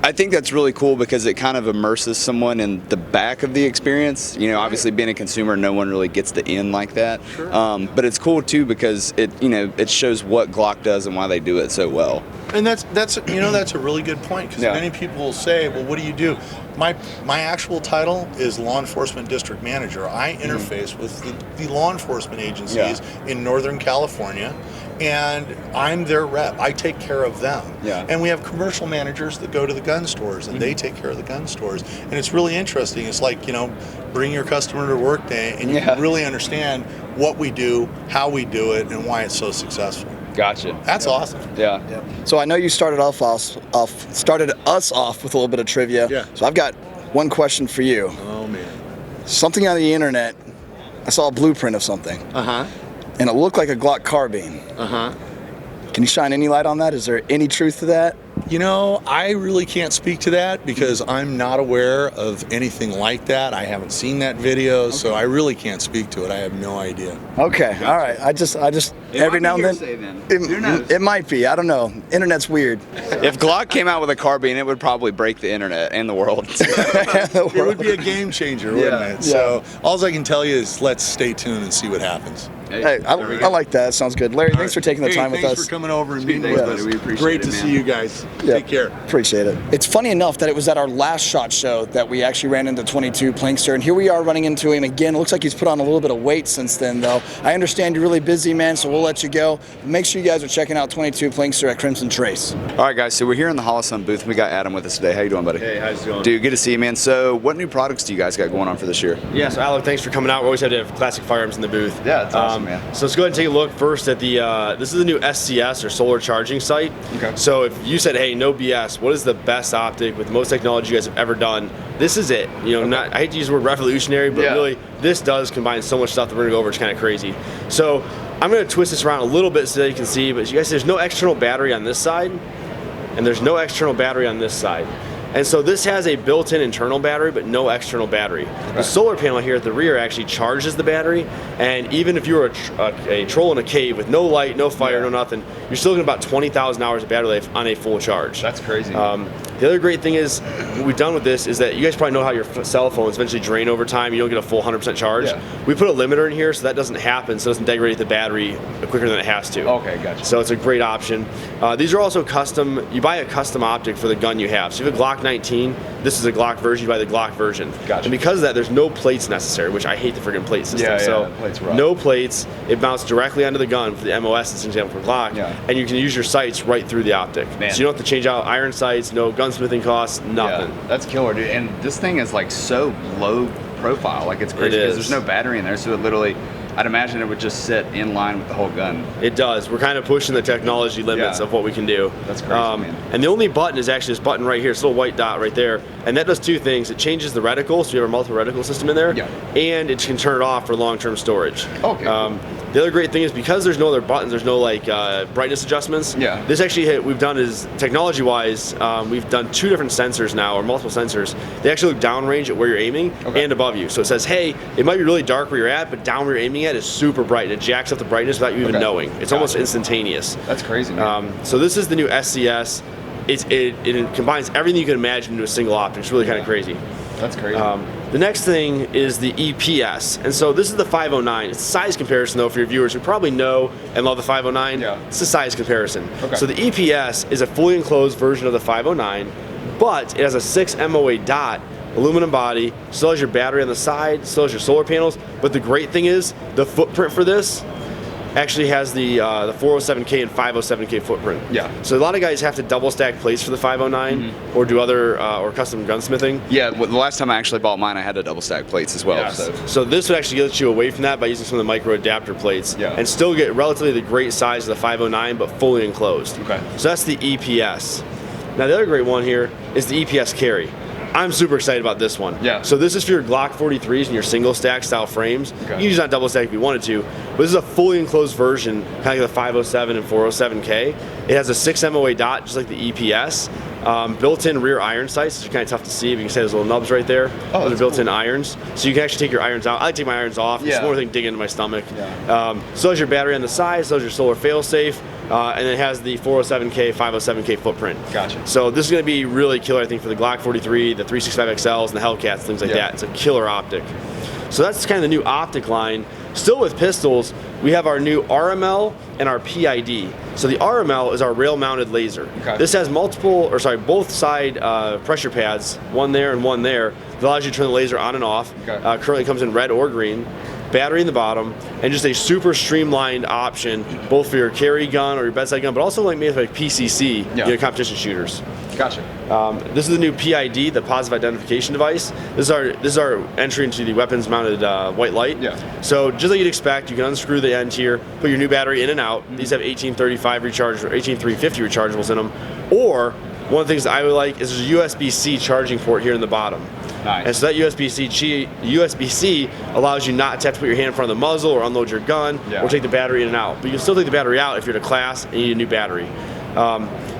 I think that's really cool because it kind of immerses someone in the back of the experience. Obviously being a consumer, no one really gets the end like that. Sure. But it's cool too because it shows what Glock does and why they do it so well. And that's a really good point, because many people will say, well, what do you do? My actual title is Law Enforcement District Manager. I interface with the law enforcement agencies in Northern California, and I'm their rep. I take care of them. Yeah. And we have commercial managers that go to the gun stores, and they take care of the gun stores. And it's really interesting. It's like, bring your customer to work day, and you can really understand what we do, how we do it, and why it's so successful. Gotcha. That's awesome. Yeah. So I know you started us off with a little bit of trivia. Yeah. So I've got one question for you. Oh, man. Something on the internet, I saw a blueprint of something, and it looked like a Glock carbine. Can you shine any light on that? Is there any truth to that? I really can't speak to that because I'm not aware of anything like that. I haven't seen that video, so I really can't speak to it. I have no idea. Okay, all right. I just every now and then. It might be. I don't know. Internet's weird. If Glock came out with a carbine, it would probably break the internet and the world. It would be a game changer, wouldn't it? So all I can tell you is let's stay tuned and see what happens. Hey, I like that. Sounds good. Larry, thanks for taking the time with us. Thanks for coming over and meeting with us. We appreciate Great it, to man. see you guys. Take care. Appreciate it. It's funny enough that it was at our last SHOT Show that we actually ran into 22 Plinkster, and here we are running into him again. It looks like he's put on a little bit of weight since then, though. I understand you're really busy, man, so we'll let you go. Make sure you guys are checking out 22 Plinkster at Crimson Trace. All right, guys, so we're here in the Holosun booth. We got Adam with us today. How you doing, buddy? Hey, how's it going? Dude, good to see you, man. So what new products do you guys got going on for this year? Yeah, so Alec, thanks for coming out. We always have to have classic firearms in the booth. Yeah, that's awesome, man. So let's go ahead and take a look first at the, this is the new SCS, or solar charging sight. Okay. So if you said, hey, no BS, what is the best optic with the most technology you guys have ever done? This is it. You know, I hate to use the word revolutionary, but really, this does combine so much stuff that we're gonna go over. It's kind of crazy. So I'm gonna twist this around a little bit so that you can see, but you guys, there's no external battery on this side, and there's no external battery on this side. And so this has a built-in internal battery, but no external battery. The solar panel here at the rear actually charges the battery, and even if you were a troll in a cave with no light, no fire, no nothing, you're still getting about 20,000 hours of battery life on a full charge. That's crazy. The other great thing is, what we've done with this is that you guys probably know how your cell phones eventually drain over time. You don't get a full 100% charge. Yeah. We put a limiter in here so that doesn't happen, so it doesn't degrade the battery quicker than it has to. Okay, gotcha. So it's a great option. These are also custom. You buy a custom optic for the gun you have. So you have a Glock 19. This is a Glock version. You buy the Glock version. Gotcha. And because of that, there's no plates necessary, which I hate the friggin' plate system. Yeah, so the plates rough. no plates. It mounts directly onto the gun for the MOS, as an example for Glock. Yeah. And you can use your sights right through the optic. Man. So you don't have to change out iron sights, no gunsmithing costs, nothing. Yeah, that's killer, dude. And this thing is like so low profile. Like it's crazy It because is. there's no battery in there, so it literally, I'd imagine it would just sit in line with the whole gun. It does. We're kind of pushing the technology limits of what we can do. That's crazy, man. And the only button is actually this button right here, this little white dot right there. And that does two things. It changes the reticle, so you have a multiple reticle system in there. Yeah. And it can turn it off for long-term storage. Okay, cool. The other great thing is because there's no other buttons, there's no like brightness adjustments. Yeah. This actually, we've done is technology-wise, we've done two different sensors now, or multiple sensors. They actually look downrange at where you're aiming and above you. So it says, hey, it might be really dark where you're at, but down where you're aiming at is super bright. It jacks up the brightness without you even knowing. It's almost instantaneous. That's crazy, man. So this is the new SCS. It combines everything you can imagine into a single optic. It's really kind of crazy. That's crazy. The next thing is the EPS, and so this is the 509. It's a size comparison though for your viewers who probably know and love the 509. Yeah. It's a size comparison. Okay. So the EPS is a fully enclosed version of the 509, but it has a 6 MOA dot, aluminum body, still has your battery on the side, still has your solar panels, but the great thing is the footprint for this actually has the 407K and 507K footprint. Yeah. So a lot of guys have to double stack plates for the 509 or do other or custom gunsmithing. Yeah, well, the last time I actually bought mine, I had to double stack plates as well. Yes. So this would actually get you away from that by using some of the micro adapter plates and still get relatively the great size of the 509 but fully enclosed. Okay. So that's the EPS. Now the other great one here is the EPS carry. I'm super excited about this one. Yeah. So this is for your Glock 43s and your single stack style frames. You can use not double stack if you wanted to, but this is a fully enclosed version, kind of like the 507 and 407K. It has a 6 MOA dot, just like the EPS. Built-in rear iron sights, which are kind of tough to see, but you can see those little nubs right there. Those are built-in irons. So you can actually take your irons out. I like to take my irons off. It's more thing digging into my stomach. So has your battery on the side, so has your solar fail-safe. And it has the 407K, 507K footprint. Gotcha. So this is going to be really killer, I think, for the Glock 43, the 365XLs, and the Hellcats, things like that. It's a killer optic. So that's kind of the new optic line. Still with pistols, we have our new RML and our PID. So the RML is our rail-mounted laser. This has both side pressure pads, one there and one there, that allows you to turn the laser on and off. Currently comes in red or green. Battery in the bottom, and just a super streamlined option, both for your carry gun or your bedside gun, but also like made like PCC, competition shooters. Gotcha. This is the new PID, the positive identification device. This is our entry into the weapons-mounted white light. So just like you'd expect, you can unscrew the end here, put your new battery in and out. These have 1835 recharge or 18350 rechargeables in them. Or one of the things that I would like is there's a USB-C charging port here in the bottom. Nice. And so that USB-C allows you not to have to put your hand in front of the muzzle or unload your gun or take the battery in and out. But you can still take the battery out if you're in a class and you need a new battery.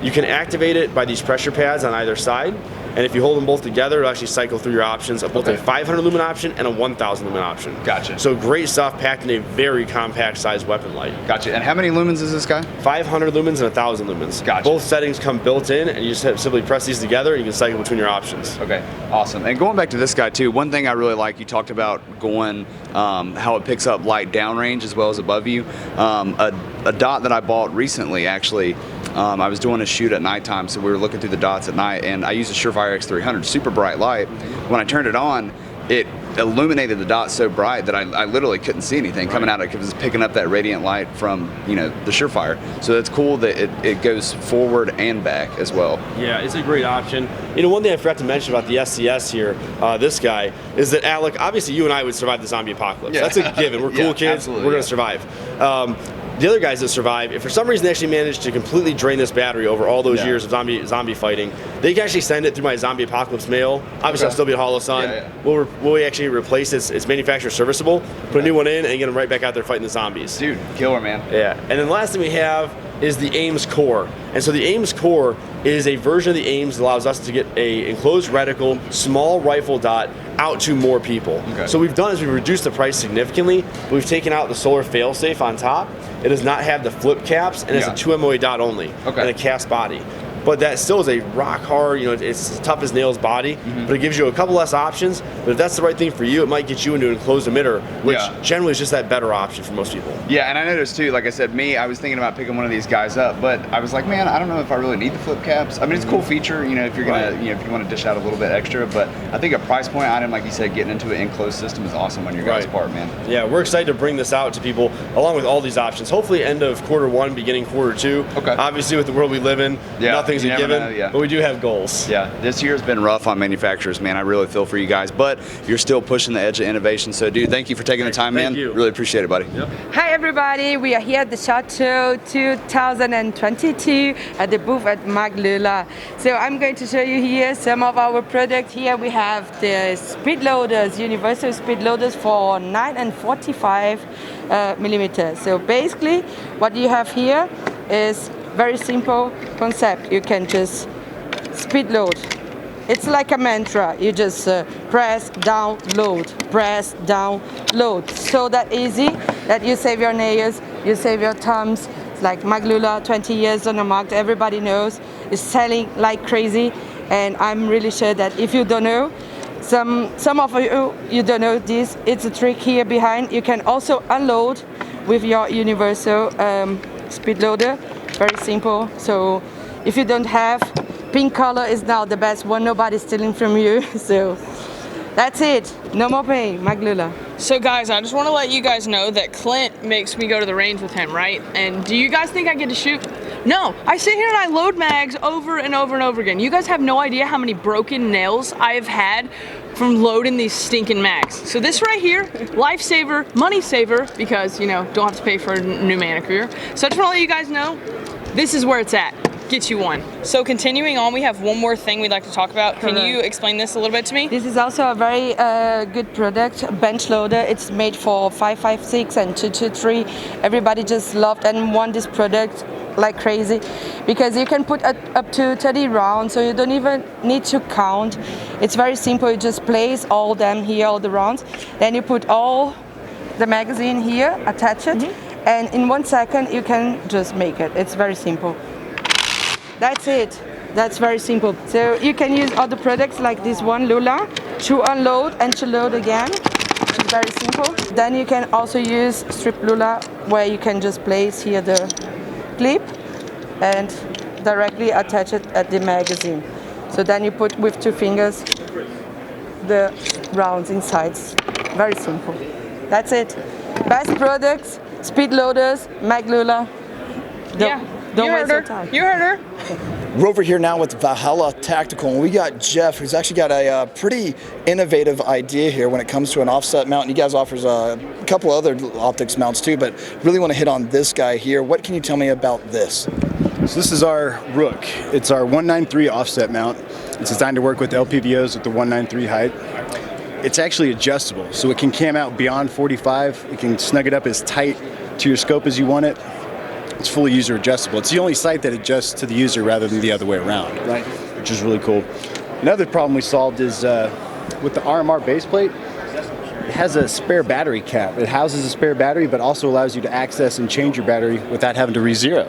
You can activate it by these pressure pads on either side. And if you hold them both together, it'll actually cycle through your options of both a 500 lumen option and a 1,000 lumen option. Gotcha. So great stuff packed in a very compact sized weapon light. Gotcha. And how many lumens is this guy? 500 lumens and 1,000 lumens. Gotcha. Both settings come built in, and you just have to simply press these together, and you can cycle between your options. Okay, awesome. And going back to this guy too, one thing I really like, you talked about going, how it picks up light downrange as well as above you. A dot that I bought recently, actually, I was doing a shoot at nighttime, so we were looking through the dots at night, and I used a Surefire X300, super bright light. When I turned it on, it illuminated the dot so bright that I literally couldn't see anything coming out of it because it was picking up that radiant light from, you know, the Surefire. So it's cool that it goes forward and back as well. Yeah, it's a great option. You know, one thing I forgot to mention about the SCS here, this guy, is that Alec, obviously you and I would survive the zombie apocalypse. Yeah. That's a given. We're cool kids. Absolutely, we're going to survive. The other guys that survive, if for some reason they actually manage to completely drain this battery over all those years of zombie fighting, they can actually send it through my zombie apocalypse mail. Obviously, I'll still be at Holosun. We'll actually replace its manufacturer serviceable, put a new one in, and get them right back out there fighting the zombies. Dude, killer, man. Yeah. And then the last thing we have is the Ames Core. And so the Ames Core is a version of the Ames that allows us to get a enclosed reticle, small rifle dot out to more people. Okay. So what we've done is we've reduced the price significantly. We've taken out the solar failsafe on top. It does not have the flip caps, and it's a 2 MOA dot only, and a cast body. But that still is a rock hard, you know, it's tough as nails body, but it gives you a couple less options. But if that's the right thing for you, it might get you into an enclosed emitter, which generally is just that better option for most people. Yeah, and I noticed too, like I said, I was thinking about picking one of these guys up, but I was like, man, I don't know if I really need the flip caps. I mean, it's a cool feature, you know, if you're gonna, you know, if you want to dish out a little bit extra, but I think a price point item, like you said, getting into an enclosed system is awesome on your guys' part, man. Yeah, we're excited to bring this out to people along with all these options. Hopefully end of quarter 1, beginning quarter 2. Okay. Obviously with the world we live in, nothing's a given, but we do have goals. Yeah, this year's been rough on manufacturers, man. I really feel for you guys, but you're still pushing the edge of innovation. So, dude, thank you for taking the time, man. Thank you. Really appreciate it, buddy. Hi, everybody. We are here at the SHOT Show 2022 at the booth at Maglula. So I'm going to show you here some of our products. Here we have the speed loaders, universal speed loaders for 9 and 45 millimeters. So basically, what you have here is very simple concept. You can just speed load. It's like a mantra. You just press down, load, press down, load. So that easy that you save your nails, you save your thumbs. It's like Maglula, 20 years on the market, everybody knows. It's selling like crazy, and I'm really sure that if you don't know, some of you don't know this, it's a trick here behind. You can also unload with your universal speed loader. Very simple. So if you don't have, pink color is now the best one. Nobody's stealing from you. So that's it. No more pain. Maglula. So guys, I just want to let you guys know that Clint makes me go to the range with him, right? And do you guys think I get to shoot? No, I sit here and I load mags over and over and over again. You guys have no idea how many broken nails I have had from loading these stinking mags. So this right here, lifesaver, money saver, because, you know, don't have to pay for a new manicure. So I just want to let you guys know, this is where it's at. Get you one. So continuing on, we have one more thing we'd like to talk about. Can you explain this a little bit to me? This is also a very good product, bench loader. It's made for 5.56 and 2.23. Everybody just loved and want this product like crazy because you can put up to 30 rounds, so you don't even need to count. It's very simple. You just place all them here, all the rounds. Then you put all the magazine here, attach it, and in 1 second you can just make it. It's very simple. That's it. That's very simple. So you can use other products like this one, Lula, to unload and to load again. It's very simple. Then you can also use strip Lula, where you can just place here the clip and directly attach it at the magazine. So then you put with 2 fingers the rounds inside. Very simple. That's it. Best products, speed loaders, Maglula. Don't waste your time. You heard her. We're over here now with Valhalla Tactical, and we got Jeff, who's actually got a pretty innovative idea here when it comes to an offset mount. And he guys offers a couple other optics mounts too, but really want to hit on this guy here. What can you tell me about this? So this is our Rook. It's our 193 offset mount. It's designed to work with LPVOs with the 193 height. It's actually adjustable, so it can cam out beyond 45. You can snug it up as tight to your scope as you want it. It's fully user adjustable. It's the only sight that adjusts to the user rather than the other way around, right? Which is really cool. Another problem we solved is with the RMR base plate, it has a spare battery cap. It houses a spare battery, but also allows you to access and change your battery without having to re-zero.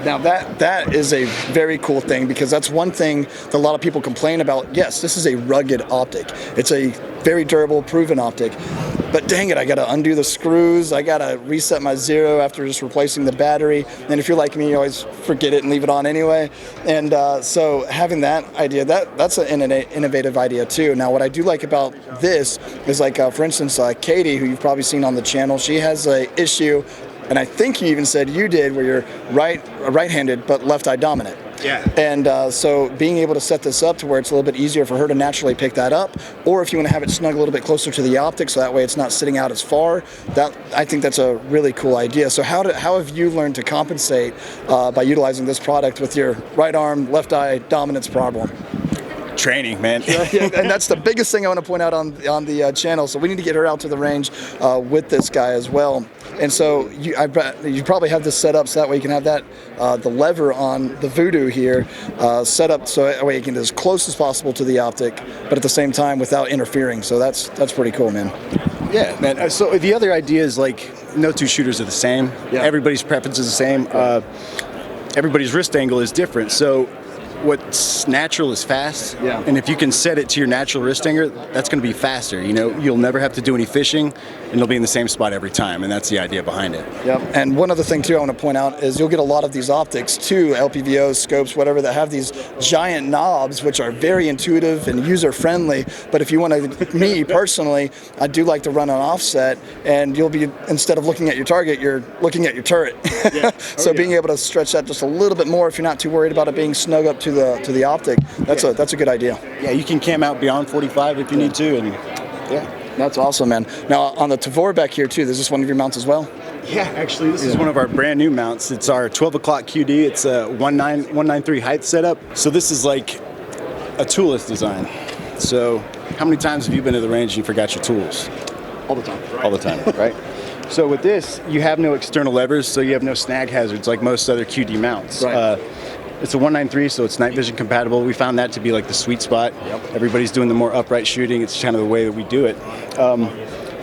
Now that is a very cool thing, because that's one thing that a lot of people complain about. Yes, this is a rugged optic. It's a very durable, proven optic. But dang it, I gotta undo the screws. I gotta reset my zero after just replacing the battery. And if you're like me, you always forget it and leave it on anyway. And so having that idea, that's an innovative idea too. Now, what I do like about this is, like, for instance, Katie, who you've probably seen on the channel, she has an issue, and I think you even said you did, where you're right-handed but left eye dominant. Yeah. And so being able to set this up to where it's a little bit easier for her to naturally pick that up, or if you want to have it snug a little bit closer to the optic, so that way it's not sitting out as far, I think that's a really cool idea. So how have you learned to compensate by utilizing this product with your right arm, left eye dominance problem? Training, man. Yeah, and that's the biggest thing I want to point out on the channel. So we need to get her out to the range with this guy as well. And so you probably have this set up so that way you can have that the lever on the Voodoo here set up so that way you can get as close as possible to the optic, but at the same time without interfering. So that's pretty cool, man. Yeah, man. So the other idea is, like, no two shooters are the same. Yeah. Everybody's preference is the same. Everybody's wrist angle is different. So what's natural is fast. Yeah. And if you can set it to your natural wrist angle, that's going to be faster. You know, you'll never have to do any fishing, and you'll be in the same spot every time. And that's the idea behind it. Yep. And one other thing too I want to point out is you'll get a lot of these optics too, LPVOs, scopes, whatever, that have these giant knobs, which are very intuitive and user friendly. But if you want to, me personally, I do like to run an offset, and you'll be, instead of looking at your target, you're looking at your turret. Yeah. So being able to stretch that just a little bit more, if you're not too worried about it being snug up to the optic, that's a good idea. Yeah, you can cam out beyond 45 if you need to, and yeah. That's awesome, man. Now, on the Tavor back here, too, is this one of your mounts as well? Yeah, actually, this is one of our brand new mounts. It's our 12 o'clock QD. It's a 193 height setup. So this is like a toolless design. So how many times have you been to the range and you forgot your tools? All the time. All the time, right? So with this, you have no external levers, so you have no snag hazards like most other QD mounts. Right. It's a 193, so it's night vision compatible. We found that to be like the sweet spot. Yep. Everybody's doing the more upright shooting. It's kind of the way that we do it.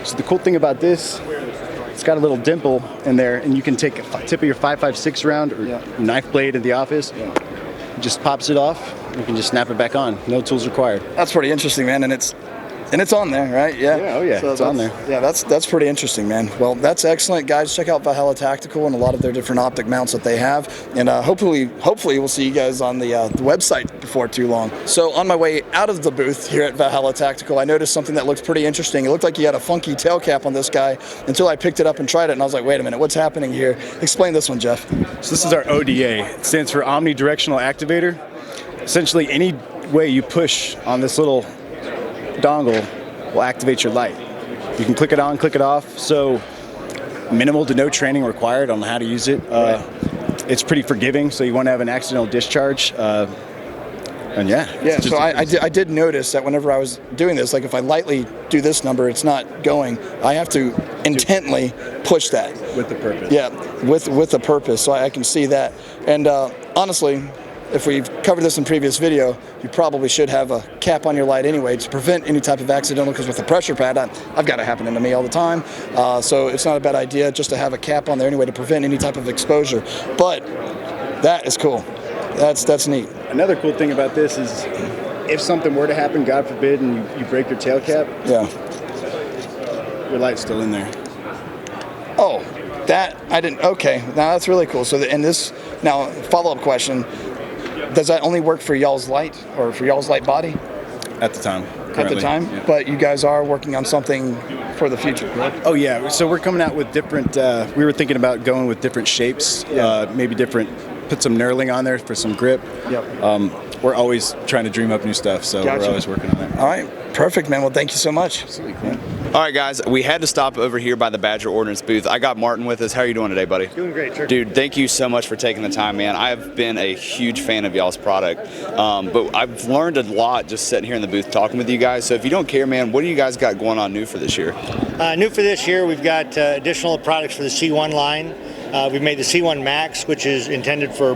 So the cool thing about this, it's got a little dimple in there, and you can take a tip of your 5.56 round or knife blade in the office. Yeah. It just pops it off. You can just snap it back on. No tools required. That's pretty interesting, man, and it's on there, right? Yeah. Yeah, oh yeah, so it's on there. Yeah, that's pretty interesting, man. Well, that's excellent, guys. Check out Valhalla Tactical and a lot of their different optic mounts that they have, and hopefully we'll see you guys on the website before too long. So on my way out of the booth here at Valhalla Tactical, I noticed something that looked pretty interesting. It looked like he had a funky tail cap on this guy until I picked it up and tried it, and I was like, wait a minute, what's happening here? Explain this one, Jeff. So this is our ODA. It stands for Omnidirectional Activator. Essentially, any way you push on this little dongle will activate your light. You can click it on, click it off, so minimal to no training required on how to use it. It's pretty forgiving, so you want to have an accidental discharge. And yeah. So I did notice that whenever I was doing this, like if I lightly do this number, it's not going. I have to intently push that. With the purpose. Yeah, with the purpose, so I can see that. And honestly, if we've covered this in previous video, you probably should have a cap on your light anyway to prevent any type of accidental, because with the pressure pad, I've got it happening to me all the time. So it's not a bad idea just to have a cap on there anyway to prevent any type of exposure. But that is cool. That's neat. Another cool thing about this is if something were to happen, God forbid, and you break your tail cap, your light's still in there. Oh, that I didn't. Okay, now that's really cool. So now follow-up question. Does that only work for y'all's light or for y'all's light body? At the time. Currently. At the time? Yeah. But you guys are working on something for the future, correct? Oh, yeah. So we're coming out with different, we were thinking about going with different shapes, maybe put some knurling on there for some grip. Yep. We're always trying to dream up new stuff, so we're always working on that. All right. Perfect, man. Well, thank you so much. Absolutely, man. All right, guys, we had to stop over here by the Badger Ordnance booth. I got Martin with us. How are you doing today, buddy? Doing great, sir. Dude, thank you so much for taking the time, man. I've been a huge fan of y'all's product, but I've learned a lot just sitting here in the booth talking with you guys. So if you don't care, man, what do you guys got going on new for this year? New for this year, we've got additional products for the C1 line. We've made the C1 Max, which is intended for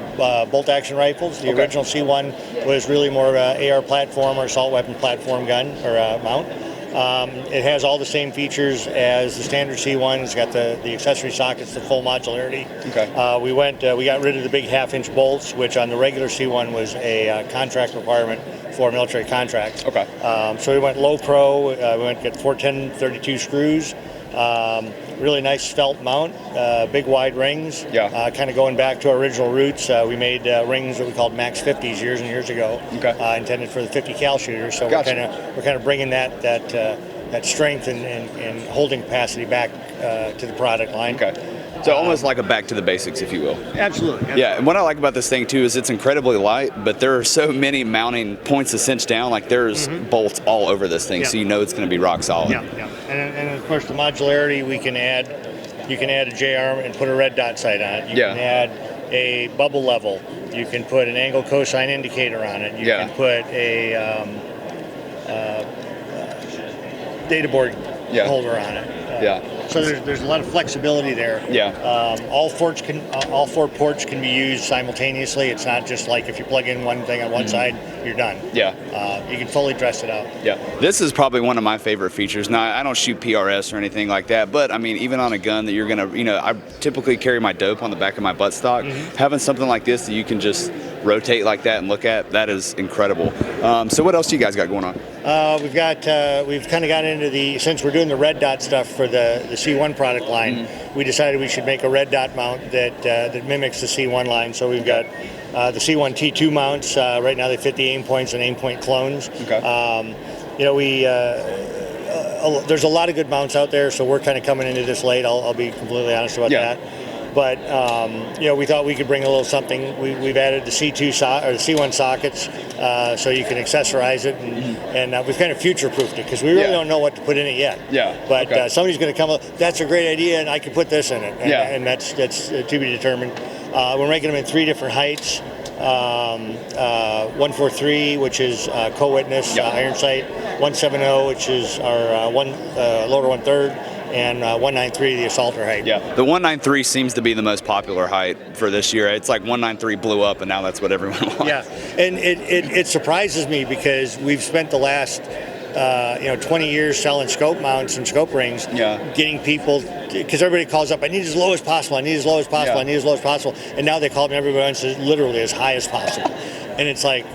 bolt-action rifles. The original C1 was really more of an AR platform or assault weapon platform gun or mount. It has all the same features as the standard C1. It's got the accessory sockets, the full modularity. Okay. We got rid of the big half-inch bolts, which on the regular C1 was a contract requirement for military contracts. Okay. So we went low pro. We went get 410-32 screws. Really nice felt mount, big wide rings. Yeah. Kind of going back to our original roots, we made rings that we called Max 50s years and years ago. Okay. Intended for the 50 cal shooters. So Gotcha. we're kind of bringing that strength and holding capacity back to the product line. Okay. So almost like a back to the basics, if you will. Absolutely. Yeah, and what I like about this thing too is it's incredibly light, but there are so many mounting points to cinch down. Like there's bolts all over this thing, so you know it's going to be rock solid. Yeah, yeah. And of course the modularity, you can add a J-arm and put a red dot sight on it. You can add a bubble level. You can put an angle cosine indicator on it. You can put a data board holder on it. So there's a lot of flexibility there. All four ports can be used simultaneously. It's not just like if you plug in one thing on one side, you're done. You can fully dress it out. This is probably one of my favorite features. Now, I don't shoot PRS or anything like that, but I mean, even on a gun that you're gonna, I typically carry my dope on the back of my buttstock. Having something like this that you can just rotate like that and look at, that is incredible. So what else do you guys got going on? We've kind of got into since we're doing the red dot stuff for the C1 product line, we decided we should make a red dot mount that mimics the C1 line. So we've got the C1 T2 mounts. Right now they fit the aim points and aim point clones. There's a lot of good mounts out there, so we're kind of coming into this late. I'll be completely honest about that. But we thought we could bring a little something. We've added the C2 or the C1 sockets, so you can accessorize it, and we've kind of future-proofed it because we really don't know what to put in it yet. But somebody's going to come up. That's a great idea, and I can put this in it. And that's to be determined. We're making them in 3 different heights. 143, which is co-witness iron sight. 170, which is our lower 1/3. And 193, the assaulter height. The 193 seems to be the most popular height for this year. It's like 193 blew up, and now that's what everyone wants. And it surprises me because we've spent the last 20 years selling scope mounts and scope rings, getting people, because everybody calls up, I need as low as possible, I need as low as possible, I need as low as possible, and now they call me, everybody wants literally as high as possible. And it's like,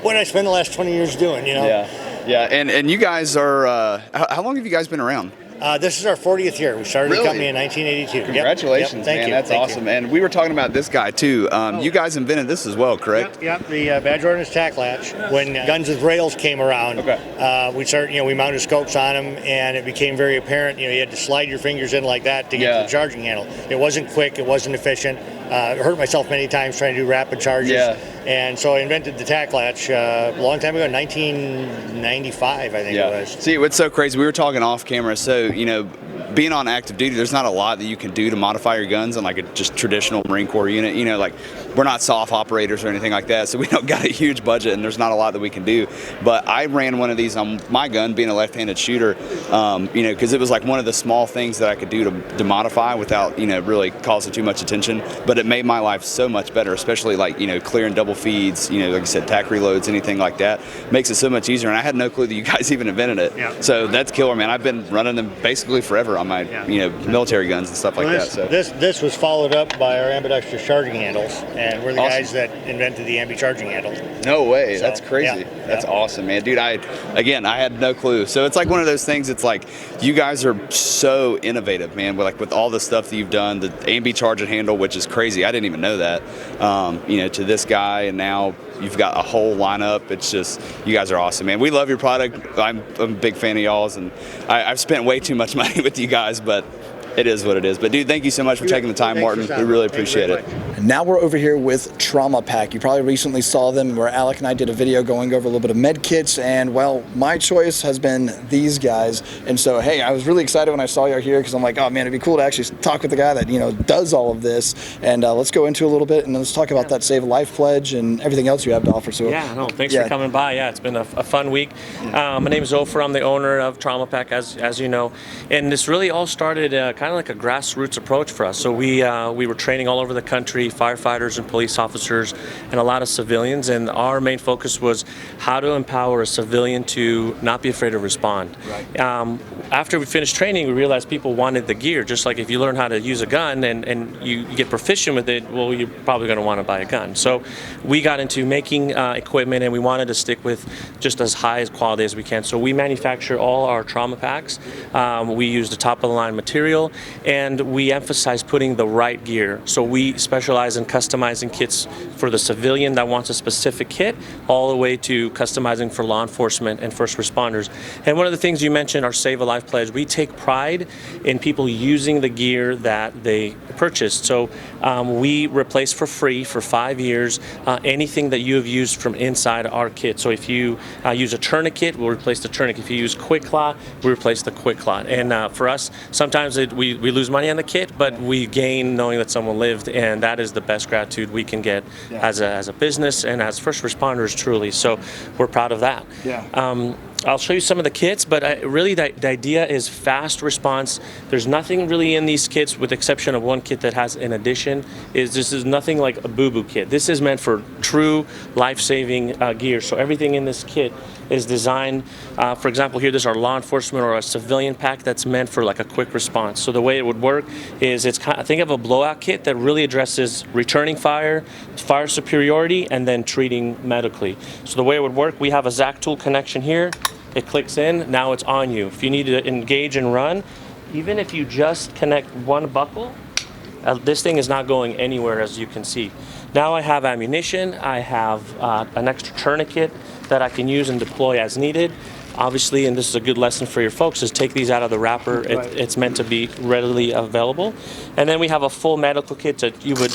what did I spend the last 20 years doing, And you guys are, how long have you guys been around? This is our 40th year. We started the company in 1982. Congratulations, man. That's awesome. And we were talking about this guy, too. You guys invented this as well, correct? Yep. The Badge Ordnance tack latch. When guns with rails came around, we started, we mounted scopes on them, and it became very apparent, you had to slide your fingers in like that to get to the charging handle. It wasn't quick. It wasn't efficient. I hurt myself many times trying to do rapid charges. And so I invented the tack latch a long time ago, 1995, I think it was. See, it's so crazy. We were talking off camera. So, being on active duty, there's not a lot that you can do to modify your guns in like a just traditional Marine Corps unit. Like we're not soft operators or anything like that, so we don't got a huge budget and there's not a lot that we can do. But I ran one of these on my gun, being a left-handed shooter, because it was like one of the small things that I could do to modify without, really causing too much attention. But it made my life so much better, especially like, clearing double feeds, like I said, tack reloads, anything like that. Makes it so much easier. And I had no clue that you guys even invented it. So that's killer, man. I've been running them basically forever on my military guns and stuff like that. So this was followed up by our ambidextrous charging handles, and we're the guys that invented the ambi charging handle. No way. So, that's crazy. That's awesome, man. Dude, I had no clue. So it's like one of those things. It's like you guys are so innovative, man. With all the stuff that you've done, the ambi charging handle, which is crazy. I didn't even know that. To this guy, and now you've got a whole lineup. It's just, you guys are awesome, man. We love your product. I'm a big fan of y'all's, and I've spent way too much money with you guys, but it is what it is. But dude, thank you so much for taking the time, Martin. We really appreciate it. And now we're over here with Trauma Pack. You probably recently saw them where Alec and I did a video going over a little bit of med kits, and well, my choice has been these guys. And so, hey, I was really excited when I saw you here because I'm like, oh man, it'd be cool to actually talk with the guy that, does all of this. And let's go into a little bit and let's talk about that Save a Life pledge and everything else you have to offer. So thanks for coming by. It's been a fun week. My name is Ofer. I'm the owner of Trauma Pack, as you know. And this really all started kind of like a grassroots approach for us. So we were training all over the country, firefighters and police officers, and a lot of civilians. And our main focus was how to empower a civilian to not be afraid to respond. Right. After we finished training, we realized people wanted the gear. Just like if you learn how to use a gun and you get proficient with it, well, you're probably going to want to buy a gun. So we got into making equipment, and we wanted to stick with just as high quality as we can. So we manufacture all our trauma packs. We use the top of the line material, and we emphasize putting the right gear. So we specialize in customizing kits for the civilian that wants a specific kit, all the way to customizing for law enforcement and first responders. And one of the things you mentioned, our Save a Life pledge, we take pride in people using the gear that they purchased. So we replace for free for 5 years anything that you have used from inside our kit. So if you use a tourniquet, we'll replace the tourniquet. If you use Quick Clot, we replace the Quick Clot. And for us, sometimes we lose money on the kit, but we gain knowing that someone lived, and that is the best gratitude we can get as a business and as first responders, truly. So we're proud of that. Yeah. I'll show you some of the kits, but really the idea is fast response. There's nothing really in these kits, with the exception of one kit that has an addition. This is nothing like a boo-boo kit. This is meant for true life-saving gear. So everything in this kit is designed, for example, here there's our law enforcement or a civilian pack that's meant for like a quick response. So the way it would work is think of a blowout kit that really addresses returning fire, fire superiority, and then treating medically. So the way it would work, we have a ZAC tool connection here. It clicks in, now it's on you. If you need to engage and run, even if you just connect one buckle, this thing is not going anywhere, as you can see. Now I have ammunition, I have an extra tourniquet that I can use and deploy as needed. Obviously, and this is a good lesson for your folks, is take these out of the wrapper. It's meant to be readily available. And then we have a full medical kit that you would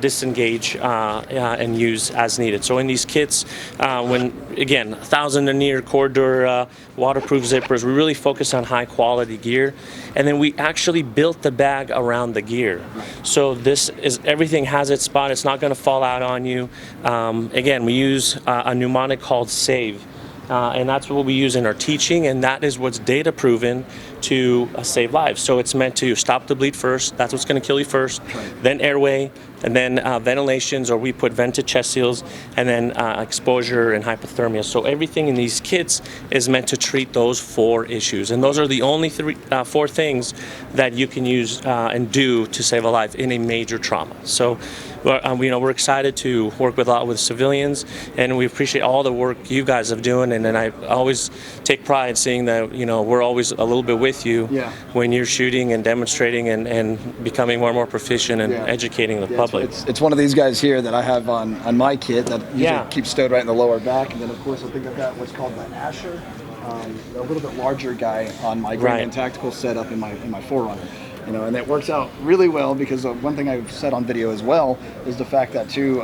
disengage and use as needed. So in these kits, when again 1,000 denier, Cordura, waterproof zippers, we really focus on high quality gear, and then we actually built the bag around the gear. So this is, everything has its spot. It's not going to fall out on you. Again, we use a mnemonic called SAVE. And that's what we use in our teaching, and that is what's data proven to save lives. So it's meant to stop the bleed first. That's what's going to kill you first. Then airway, and then ventilations, or we put vented chest seals, and then exposure and hypothermia. So everything in these kits is meant to treat those 4 issues, and those are the only 4 things that you can use and do to save a life in a major trauma. So we're excited to work with civilians, and we appreciate all the work you guys are doing. And I always take pride seeing that we're always a little bit with you when you're shooting and demonstrating and becoming more and more proficient and educating the public. It's one of these guys here that I have on my kit that usually keeps stowed right in the lower back, and then of course I think I've got what's called the Asher, a little bit larger guy on my Grand Tactical setup in my Forerunner. And it works out really well, because one thing I've said on video as well is the fact that too,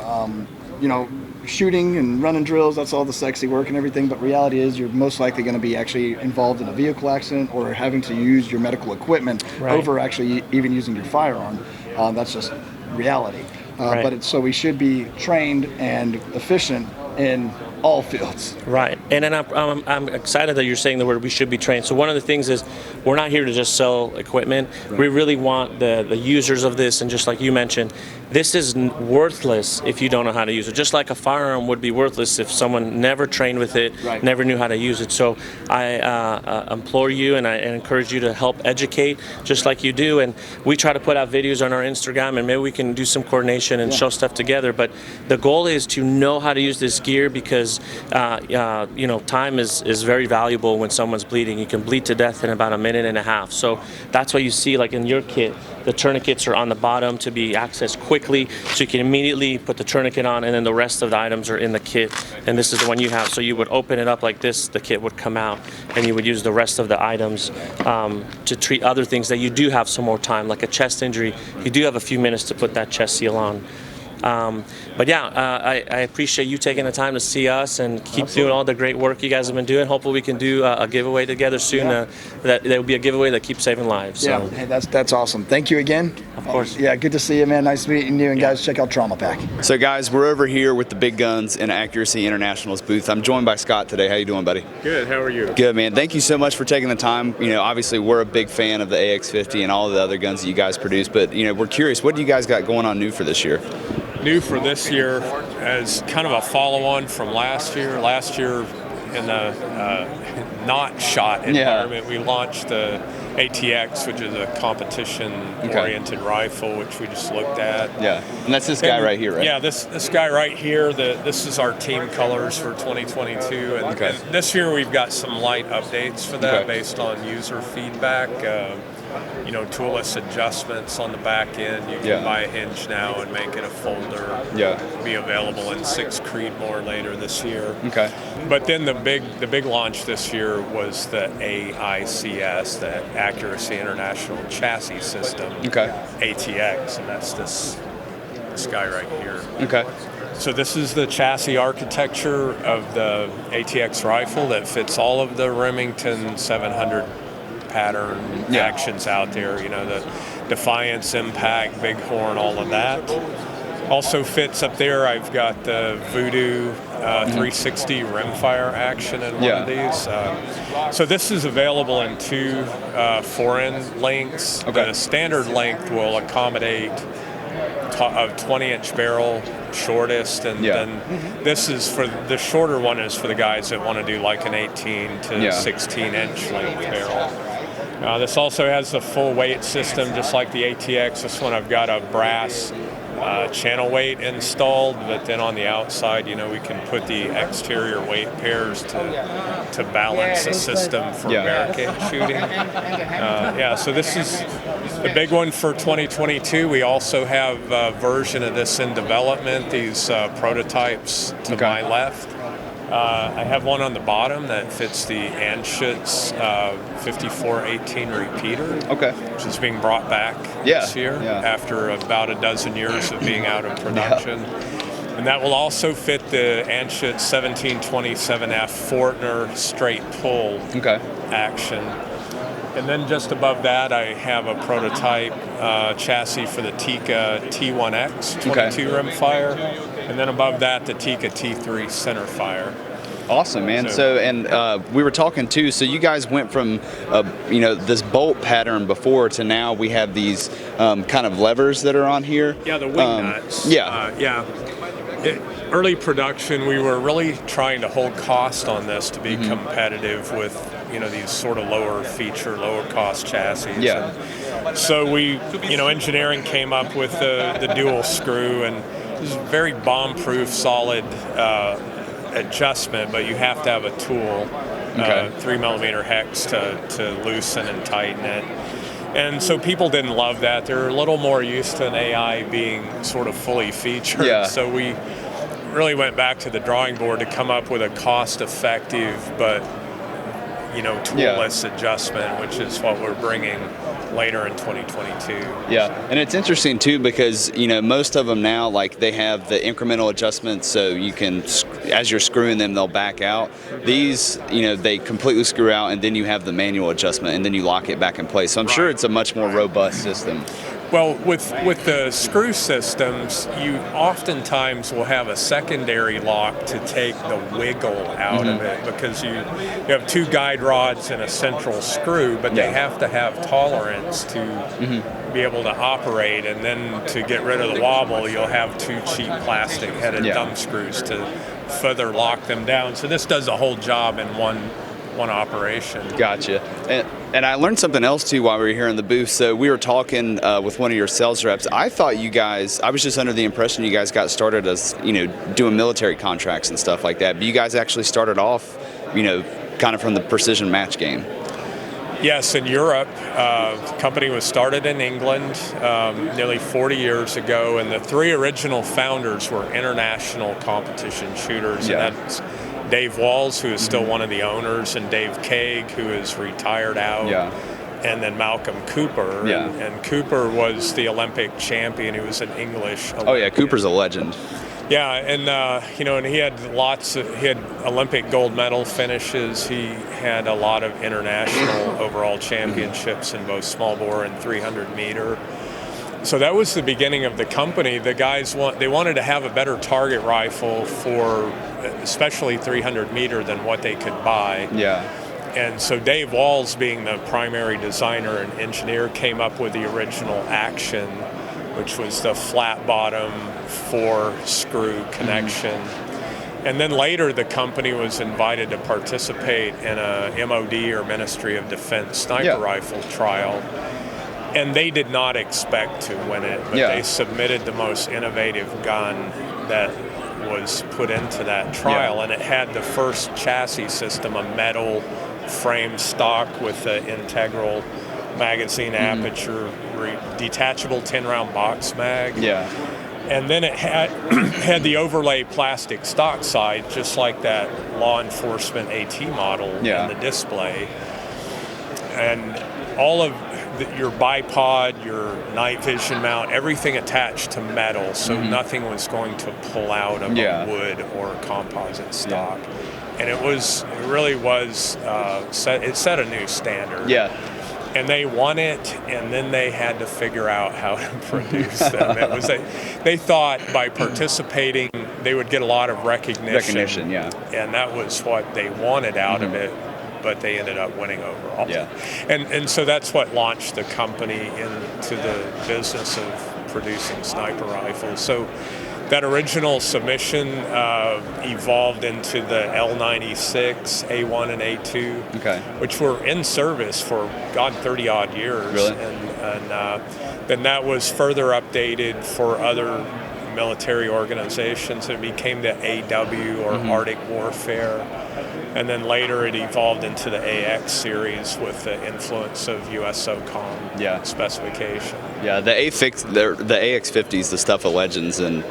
shooting and running drills, that's all the sexy work and everything, but reality is you're most likely going to be actually involved in a vehicle accident or having to use your medical equipment over actually even using your firearm. That's just reality. So we should be trained and efficient in all fields. Right, and then I'm excited that you're saying the word we should be trained. So one of the things is we're not here to just sell equipment. We really want the users of this, and just like you mentioned, this is worthless if you don't know how to use it. Just like a firearm would be worthless if someone never trained with it, never knew how to use it. So I implore you and I encourage you to help educate just like you do. And we try to put out videos on our Instagram, and maybe we can do some coordination and show stuff together. But the goal is to know how to use this gear, because time is very valuable when someone's bleeding. You can bleed to death in about a minute and a half. So that's why you see, like in your kit, the tourniquets are on the bottom to be accessed quickly, so you can immediately put the tourniquet on, and then the rest of the items are in the kit. And this is the one you have. So you would open it up like this, the kit would come out, and you would use the rest of the items to treat other things that you do have some more time, like a chest injury. You do have a few minutes to put that chest seal on. But yeah, I appreciate you taking the time to see us and keep doing all the great work you guys have been doing. Hopefully we can do a giveaway together soon. That will be a giveaway that keeps saving lives. So. Yeah, hey, that's awesome. Thank you again. Of course. Yeah, good to see you, man. Nice meeting you. And guys, check out Trauma Pack. So guys, we're over here with the Big Guns and Accuracy International's booth. I'm joined by Scott today. How you doing, buddy? Good. How are you? Good, man. Thank you so much for taking the time. You know, obviously we're a big fan of the AX50 and all of the other guns that you guys produce, but you know, we're curious, what do you guys got going on new for this year? New for this year as kind of a follow-on from last year. Last year in the not shot environment, we launched the ATX, which is a competition-oriented rifle, which we just looked at. Yeah, and that's this guy right here, right? Yeah, this guy right here. This is our team colors for 2022, and this year we've got some light updates for that based on user feedback. You know, toolless adjustments on the back end. You can buy a hinge now and make it a folder. Be available in 6 Creedmoor later this year. But then the big launch this year was the AICS, the Accuracy International Chassis System. ATX, and that's this guy right here. So this is the chassis architecture of the ATX rifle that fits all of the Remington 700 pattern actions out there, you know, the Defiance, Impact, Bighorn, all of that. Also fits up there, I've got the Voodoo 360 rimfire action in one of these. So this is available in 2 4-end lengths. The standard length will accommodate a 20-inch barrel, shortest, and then this is for the shorter one is for the guys that want to do like an 18 to 16-inch length barrel. This also has the full weight system, just like the ATX. This one I've got a brass channel weight installed, but then on the outside, you know, we can put the exterior weight pairs to balance the system for barricade shooting. So this is the big one for 2022. We also have a version of this in development, these prototypes to my left. I have one on the bottom that fits the Anschutz 5418 repeater, which is being brought back this year after about a dozen years of being out of production. And that will also fit the Anschutz 1727F Fortner straight pull action. And then just above that, I have a prototype chassis for the Tikka T1X 22 rimfire, and then above that, the Tikka T3 centerfire. Awesome, man. So and we were talking too. So you guys went from you know, this bolt pattern before to now we have these kind of levers that are on here. Yeah, the wing nuts. Early production, we were really trying to hold cost on this to be competitive with, you know, these sort of lower feature, lower cost chassis. And so we, you know, engineering came up with the dual screw, and this is very bomb-proof, solid adjustment, but you have to have a tool, 3mm hex to loosen and tighten it. And so people didn't love that. They're a little more used to an AI being sort of fully featured. So we really went back to the drawing board to come up with a cost-effective but, you know, toolless adjustment, which is what we're bringing later in 2022. And it's interesting too because, you know, most of them now, like, they have the incremental adjustments, so you can, as you're screwing them, they'll back out. These, you know, they completely screw out, and then you have the manual adjustment, and then you lock it back in place. So I'm sure it's a much more robust system. Well, with the screw systems, you oftentimes will have a secondary lock to take the wiggle out of it, because you have 2 guide rods and a central screw, but they have to have tolerance to be able to operate, and then to get rid of the wobble, you'll have 2 cheap plastic-headed thumb screws to further lock them down. So this does the whole job in one operation. Gotcha. And I learned something else too while we were here in the booth. So we were talking with one of your sales reps. I thought you guys, I was just under the impression you guys got started as, you know, doing military contracts and stuff like that. But you guys actually started off, you know, kind of from the precision match game. Yes, in Europe. The company was started in England nearly 40 years ago, and the 3 original founders were international competition shooters. And that's Dave Walls, who is still one of the owners, and Dave Kaeg, who is retired out. and then Malcolm Cooper. Yeah. And Cooper was the Olympic champion. He was an English Olympian. Oh yeah, Cooper's a legend. Yeah, and you know, and he had Olympic gold medal finishes. He had a lot of international overall championships in both small bore and 300 meter. So that was the beginning of the company. The guys wanted to have a better target rifle for especially 300 meter than what they could buy. Yeah. And so Dave Walls, being the primary designer and engineer, came up with the original Action, which was the flat bottom 4-screw connection. And then later the company was invited to participate in a MOD or Ministry of Defense sniper rifle trial. And they did not expect to win it, but they submitted the most innovative gun that was put into that trial. And it had the first chassis system, a metal frame stock with an integral magazine aperture, detachable 10-round box mag. Yeah. And then it had the overlay plastic stock side, just like that law enforcement AT model in the display. And all of your bipod, your night vision mount, everything attached to metal, so nothing was going to pull out of a wood or composite stock. And it really was, it set a new standard. Yeah. And they won it, and then they had to figure out how to produce them. It was they thought by participating they would get a lot of recognition. And that was what they wanted out of it, but they ended up winning overall. Yeah. And so that's what launched the company into the business of producing sniper rifles. So that original submission evolved into the L96, A1 and A2, which were in service for 30-odd years. Really? And then that was further updated for other military organizations. It became the AW, or Arctic Warfare. And then later it evolved into the AX series with the influence of USOCOM specification. Yeah, the AX50 is the stuff of legends, and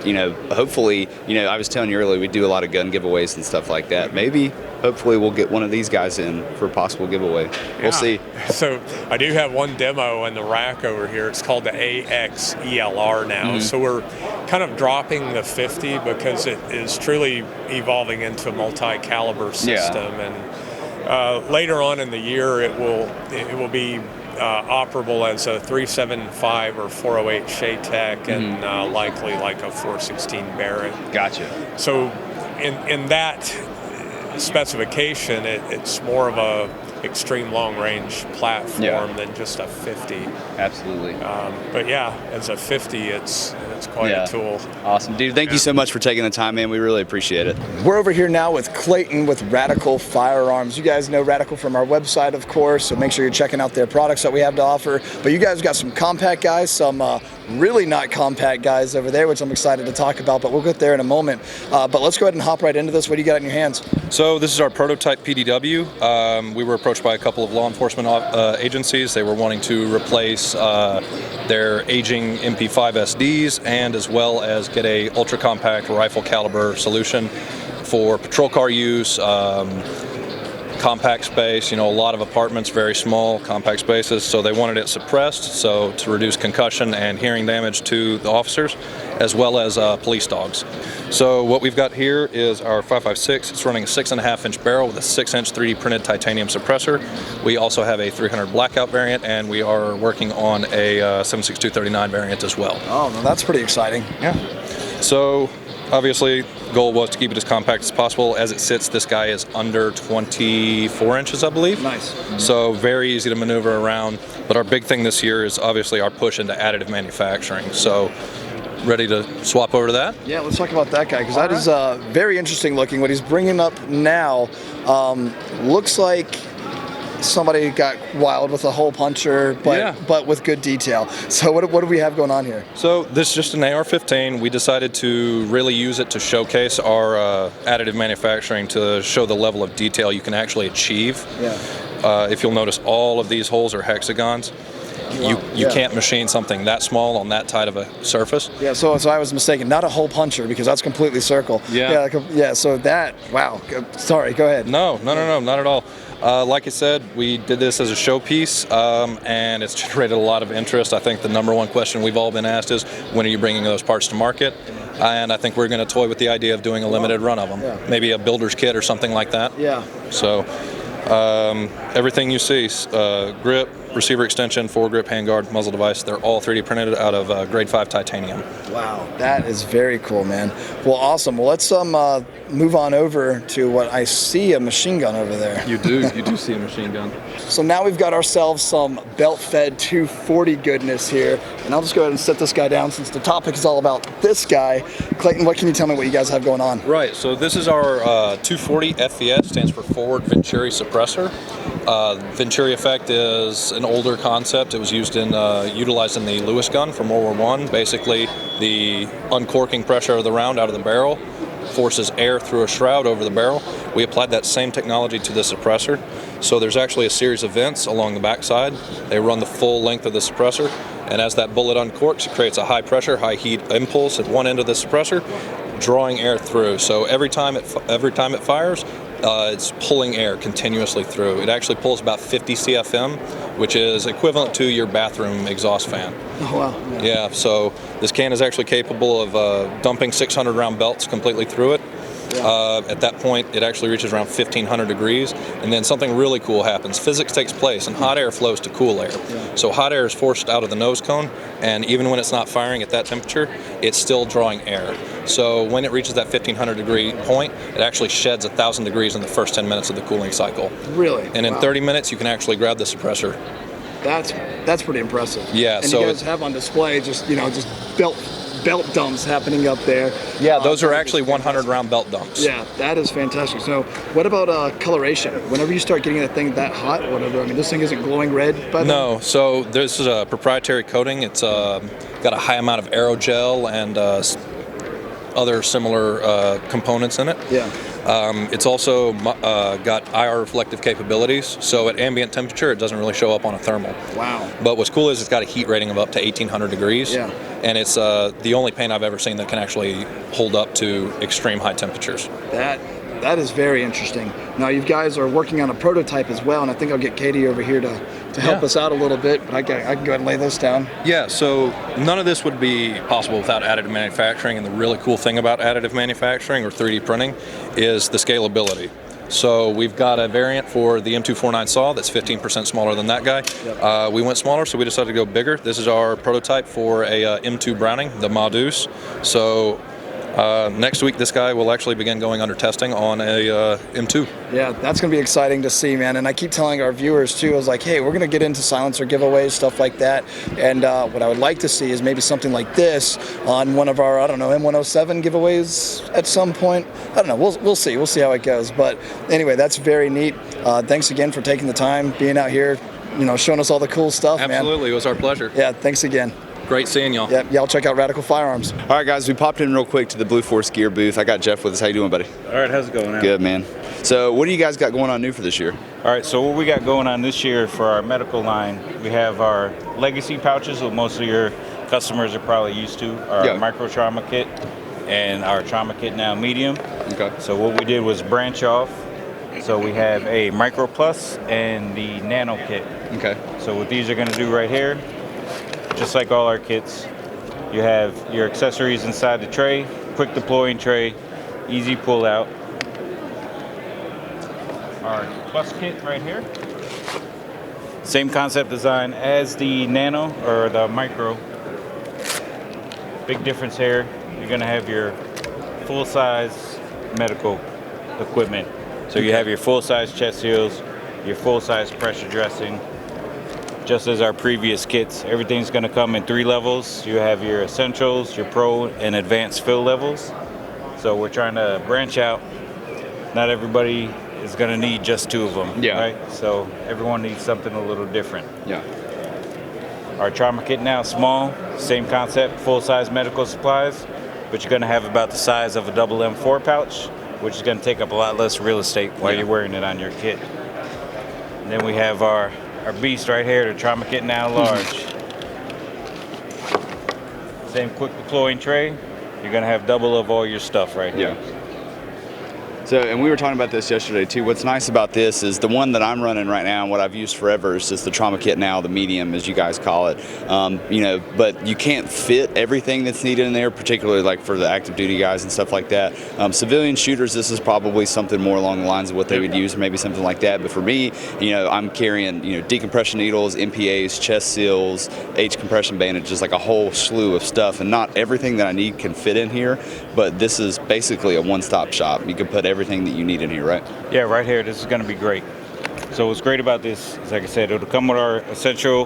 hopefully, I was telling you earlier, we do a lot of gun giveaways and stuff like that. Maybe, hopefully, we'll get one of these guys in for a possible giveaway. We'll see. So I do have one demo in the rack over here. It's called the AX ELR now. So we're kind of dropping the 50 because it is truly evolving into a multi-caliber system, and later on in the year it will be operable as a 375 or 408 Shaytek, and likely like a 416 Barrett. Gotcha. So in that specification, it's more of a extreme long range platform than just a 50. Absolutely. But yeah, as a 50, it's quite a tool. Awesome, dude. Thank you so much for taking the time, man. We really appreciate it. We're over here now with Clayton with Radical Firearms. You guys know Radical from our website, of course, so make sure you're checking out their products that we have to offer. But you guys got some compact guys, some really not compact guys over there, which I'm excited to talk about, but we'll get there in a moment. But let's go ahead and hop right into this. What do you got in your hands? So this is our prototype PDW. We were approached by a couple of law enforcement agencies. They were wanting to replace their aging MP5 SDs, and as well as get a ultra compact rifle caliber solution for patrol car use, compact space. A lot of apartments, very small, compact spaces, so they wanted it suppressed, so to reduce concussion and hearing damage to the officers, as well as police dogs. So what we've got here is our 5.56. It's running a 6.5-inch barrel with a 6-inch 3D printed titanium suppressor. We also have a 300 blackout variant, and we are working on a 7.6239 variant as well. Oh, well, that's pretty exciting. Yeah. So obviously, goal was to keep it as compact as possible. As it sits, this guy is under 24 inches, I believe. Nice. So very easy to maneuver around. But our big thing this year is obviously our push into additive manufacturing. So ready to swap over to that? Yeah, let's talk about that guy, because that is very interesting looking. What he's bringing up now looks like somebody got wild with a hole puncher, but with good detail. So what do we have going on here? So this is just an AR-15. We decided to really use it to showcase our additive manufacturing, to show the level of detail you can actually achieve. Yeah. If you'll notice, all of these holes are hexagons. You can't machine something that small on that tight of a surface. Yeah, so I was mistaken. Not a hole puncher, because that's completely circle. Yeah, so that, wow. Sorry, go ahead. No, not at all. Like I said, we did this as a showpiece, and it's generated a lot of interest. I think the number one question we've all been asked is, when are you bringing those parts to market? And I think we're going to toy with the idea of doing a limited run of them. Yeah. Maybe a builder's kit or something like that. Yeah. So everything you see, grip, receiver extension, foregrip, handguard, muzzle device, they're all 3D printed out of grade 5 titanium. Wow, that is very cool, man. Well, awesome. Well, let's move on over to what I see, a machine gun over there. You do see a machine gun. So now we've got ourselves some belt-fed 240 goodness here, and I'll just go ahead and set this guy down since the topic is all about this guy. Clayton, what can you tell me what you guys have going on? Right, so this is our 240 FVS, stands for Forward Venturi Suppressor. Venturi effect is an older concept. It was used utilized in the Lewis gun from World War I. Basically, the uncorking pressure of the round out of the barrel forces air through a shroud over the barrel. We applied that same technology to the suppressor. So there's actually a series of vents along the backside. They run the full length of the suppressor, and as that bullet uncorks, it creates a high pressure, high heat impulse at one end of the suppressor, drawing air through. So every time it fires, it's pulling air continuously through. It actually pulls about 50 CFM, which is equivalent to your bathroom exhaust fan. Oh, wow. Yeah, so this can is actually capable of dumping 600 round belts completely through it. At that point, it actually reaches around 1500 degrees, and then something really cool happens. Physics takes place, and hot air flows to cool air. So hot air is forced out of the nose cone, and even when it's not firing at that temperature, it's still drawing air. So when it reaches that 1500 degree point, it actually sheds 1000 degrees in the first 10 minutes of the cooling cycle. Really? And in 30 minutes, you can actually grab the suppressor. That's pretty impressive. Yeah. And so you guys have on display just belt dumps happening up there. Yeah, those are actually 100 round belt dumps. Yeah, that is fantastic. So what about coloration? Whenever you start getting that thing that hot, whatever, I mean, this thing isn't glowing red, by the way? No, so this is a proprietary coating. It's got a high amount of aerogel and other similar components in it. Yeah. It's also got IR reflective capabilities, so at ambient temperature it doesn't really show up on a thermal. Wow. But what's cool is it's got a heat rating of up to 1800 degrees. Yeah. And it's the only paint I've ever seen that can actually hold up to extreme high temperatures. That is very interesting. Now you guys are working on a prototype as well, and I think I'll get Katie over here to help us out a little bit, but I can go ahead and lay this down. Yeah, so none of this would be possible without additive manufacturing, and the really cool thing about additive manufacturing or 3D printing is the scalability. So we've got a variant for the M249 saw that's 15% smaller than that guy. Yep. We went smaller, so we decided to go bigger. This is our prototype for a M2 Browning, the Modus. So next week, this guy will actually begin going under testing on a M2. Yeah, that's going to be exciting to see, man. And I keep telling our viewers, too, I was like, hey, we're going to get into silencer giveaways, stuff like that. And what I would like to see is maybe something like this on one of our, I don't know, M107 giveaways at some point. I don't know. We'll see. We'll see how it goes. But anyway, that's very neat. Thanks again for taking the time, being out here, showing us all the cool stuff, man. Absolutely. It was our pleasure. Yeah, thanks again. Great seeing y'all. Yep, y'all check out Radical Firearms. All right, guys, we popped in real quick to the Blue Force Gear booth. I got Jeff with us. How you doing, buddy? All right, how's it going, man? Good, man. So what do you guys got going on new for this year? All right, so what we got going on this year for our medical line, we have our legacy pouches, what most of your customers are probably used to, our micro trauma kit and our trauma kit now medium. Okay. So what we did was branch off. So we have a micro plus and the nano kit. Okay. So what these are going to do right here, just like all our kits, you have your accessories inside the tray, quick deploying tray, easy pull out. Our plus kit right here. Same concept design as the nano or the micro. Big difference here, you're gonna have your full-size medical equipment. So you have your full-size chest seals, your full-size pressure dressing. Just as our previous kits, everything's going to come in 3 levels. You have your essentials, your pro, and advanced fill levels. So we're trying to branch out. Not everybody is going to need just 2 of them, right? So everyone needs something a little different. Yeah. Our trauma kit now is small, same concept, full-size medical supplies, but you're going to have about the size of a double M4 pouch, which is going to take up a lot less real estate while you're wearing it on your kit. And then we have our beast right here, the trauma kit now large. Same quick deploying tray. You're gonna have double of all your stuff right here. So, and we were talking about this yesterday too. What's nice about this is the one that I'm running right now and what I've used forever is just the trauma kit now, the medium as you guys call it. You know, but you can't fit everything that's needed in there, particularly like for the active duty guys and stuff like that. Civilian shooters, this is probably something more along the lines of what they would use, or maybe something like that. But for me, you know, I'm carrying, you know, decompression needles, MPAs, chest seals, H compression bandages, like a whole slew of stuff. And not everything that I need can fit in here, but this is basically a one-stop shop. You can put everything that you need in here, right? Yeah, right here. This is going to be great. So what's great about this is, like I said, it'll come with our essential,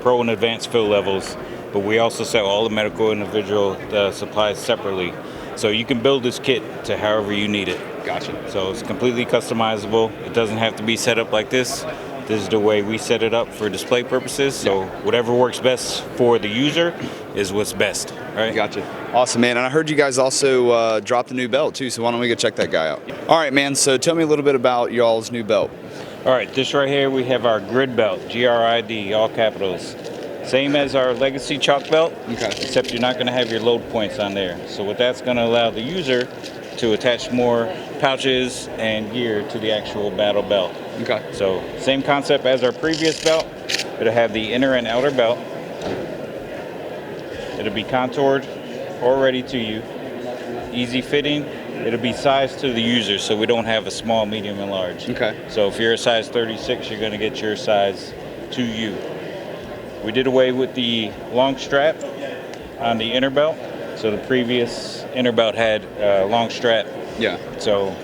pro, and advanced fill levels, but we also sell all the medical individual supplies separately. So you can build this kit to however you need it. Gotcha. So it's completely customizable. It doesn't have to be set up like this. This is the way we set it up for display purposes. So whatever works best for the user is what's best, right? Gotcha. Awesome, man. And I heard you guys also dropped a new belt too, so why don't we go check that guy out? All right, man. So tell me a little bit about y'all's new belt. All right, this right here, we have our grid belt, GRID, all capitals. Same as our legacy chalk belt, except you're not going to have your load points on there. So what that's going to allow the user to attach more pouches and gear to the actual battle belt. Okay. So same concept as our previous belt. It'll have the inner and outer belt. It'll be contoured or ready to you. Easy fitting. It'll be sized to the user, so we don't have a small, medium, and large. Okay. So if you're a size 36, you're going to get your size to you. We did away with the long strap on the inner belt. So the previous inner belt had a long strap. Yeah. So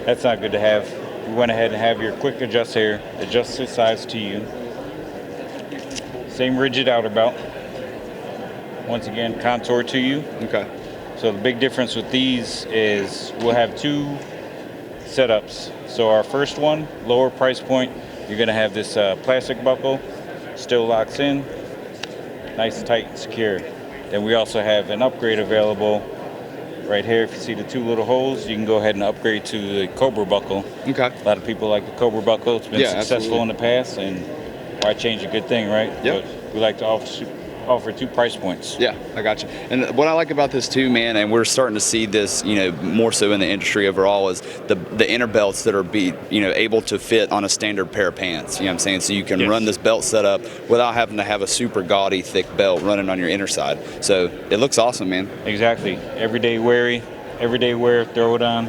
that's not good to have. We went ahead and have your quick adjust here, adjust the size to you. Same rigid outer belt. Once again, contour to you. Okay. So the big difference with these is we'll have two setups. So our first one, lower price point, you're gonna have this plastic buckle, still locks in, nice, tight, and secure. Then we also have an upgrade available right here. If you see the two little holes, you can go ahead and upgrade to the Cobra buckle. Okay. A lot of people like the Cobra buckle. It's been successful in the past, and why change a good thing, right? Yep. But we like to offer 2 price points. Yeah, I got you. And what I like about this too, man, and we're starting to see this, you know, more so in the industry overall, is the inner belts that are able to fit on a standard pair of pants. You know what I'm saying? So you can run this belt setup without having to have a super gaudy, thick belt running on your inner side. So it looks awesome, man. Exactly. Everyday wear, throw it on,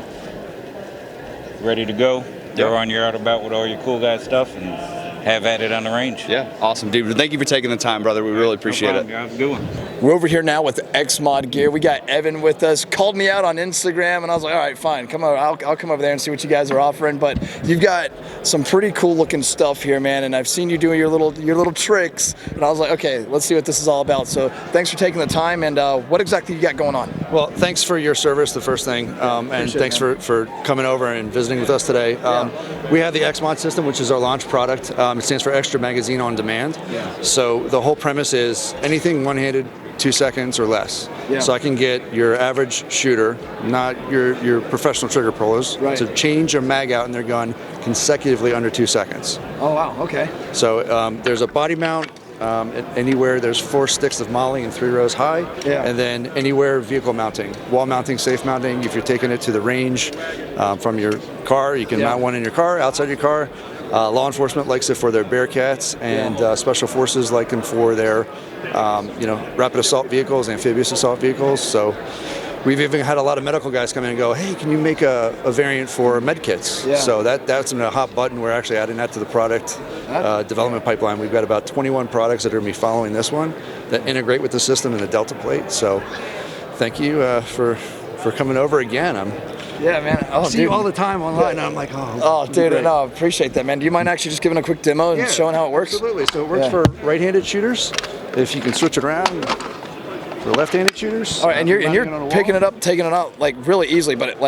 ready to go. Throw on your outer belt with all your cool guy stuff and have at it on the range. Yeah, awesome, dude. Thank you for taking the time, brother. We really appreciate it. Have a good one. We're over here now with XModGear. We got Evan with us. Called me out on Instagram, and I was like, all right, fine, come over. I'll come over there and see what you guys are offering. But you've got some pretty cool looking stuff here, man. And I've seen you doing your little tricks, and I was like, okay, let's see what this is all about. So thanks for taking the time. And what exactly you got going on? Well, thanks for your service, the first thing, and thanks for coming over and visiting with us today. We have the XMod system, which is our launch product. It stands for Extra Magazine on Demand. So the whole premise is anything one-handed, 2 seconds or less. So I can get your average shooter, not your professional trigger pullers, to change a mag out in their gun consecutively under 2 seconds. Oh wow, okay. So there's a body mount. Anywhere there's 4 sticks of molly and 3 rows high, and then anywhere vehicle mounting, wall mounting, safe mounting. If you're taking it to the range from your car, you can mount one in your car, outside your car. Law enforcement likes it for their Bearcats, and special forces like them for their rapid assault vehicles, amphibious assault vehicles. So we've even had a lot of medical guys come in and go, hey, can you make a variant for med kits? So that's a hot button. We're actually adding that to the product development pipeline. We've got about 21 products that are going to be following this one that integrate with the system and the Delta plate. So thank you for coming over again. Yeah, man. I see you all the time online, and I'm like, dude, no, I appreciate that, man. Do you mind actually just giving a quick demo and showing how it works? Absolutely. So it works for right-handed shooters. If you can switch it around for left-handed shooters. All right, and you're picking it up, taking it out like really easily, but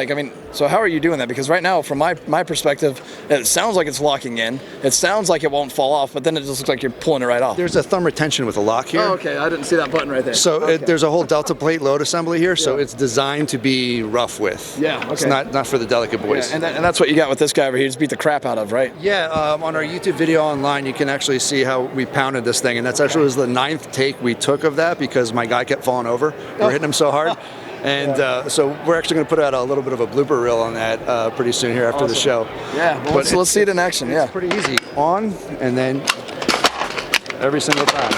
So how are you doing that? Because right now, from my perspective, it sounds like it's locking in. It sounds like it won't fall off, but then it just looks like you're pulling it right off. There's a thumb retention with a lock here. Oh, okay. I didn't see that button right there. So okay. there's a whole delta plate load assembly here, so it's designed to be rough with. Yeah, okay. It's not for the delicate boys. Yeah, and that's what you got with this guy over here. Just beat the crap out of, right? Yeah, on our YouTube video online, you can actually see how we pounded this thing, and that's actually was the 9th take we took of that because my guy kept falling over. We were hitting him so hard. And so we're actually going to put out a little bit of a blooper reel on that pretty soon here after the show. Yeah, well, let's see it in action. It's pretty easy. On, and then every single time.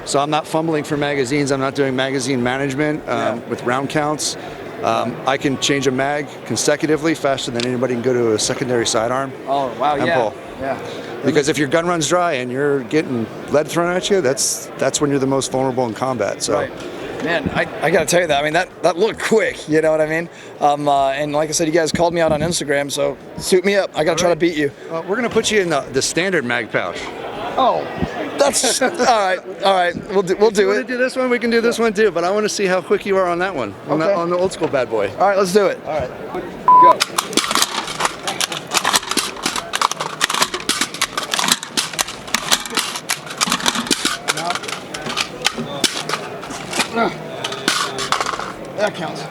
So I'm not fumbling for magazines. I'm not doing magazine management with round counts. I can change a mag consecutively faster than anybody can go to a secondary sidearm. Oh, wow, and pull. Yeah. Because if your gun runs dry and you're getting lead thrown at you, that's when you're the most vulnerable in combat. So. Right. Man, I got to tell you that. I mean, that looked quick, you know what I mean? And like I said, you guys called me out on Instagram, so suit me up. I got to try to beat you. We're going to put you in the standard mag pouch. Oh, that's all right. All right, we'll do it. Want to do this one? We can do this one too. But I want to see how quick you are on that one, on the old school bad boy. All right, let's do it. All right, go. That counts.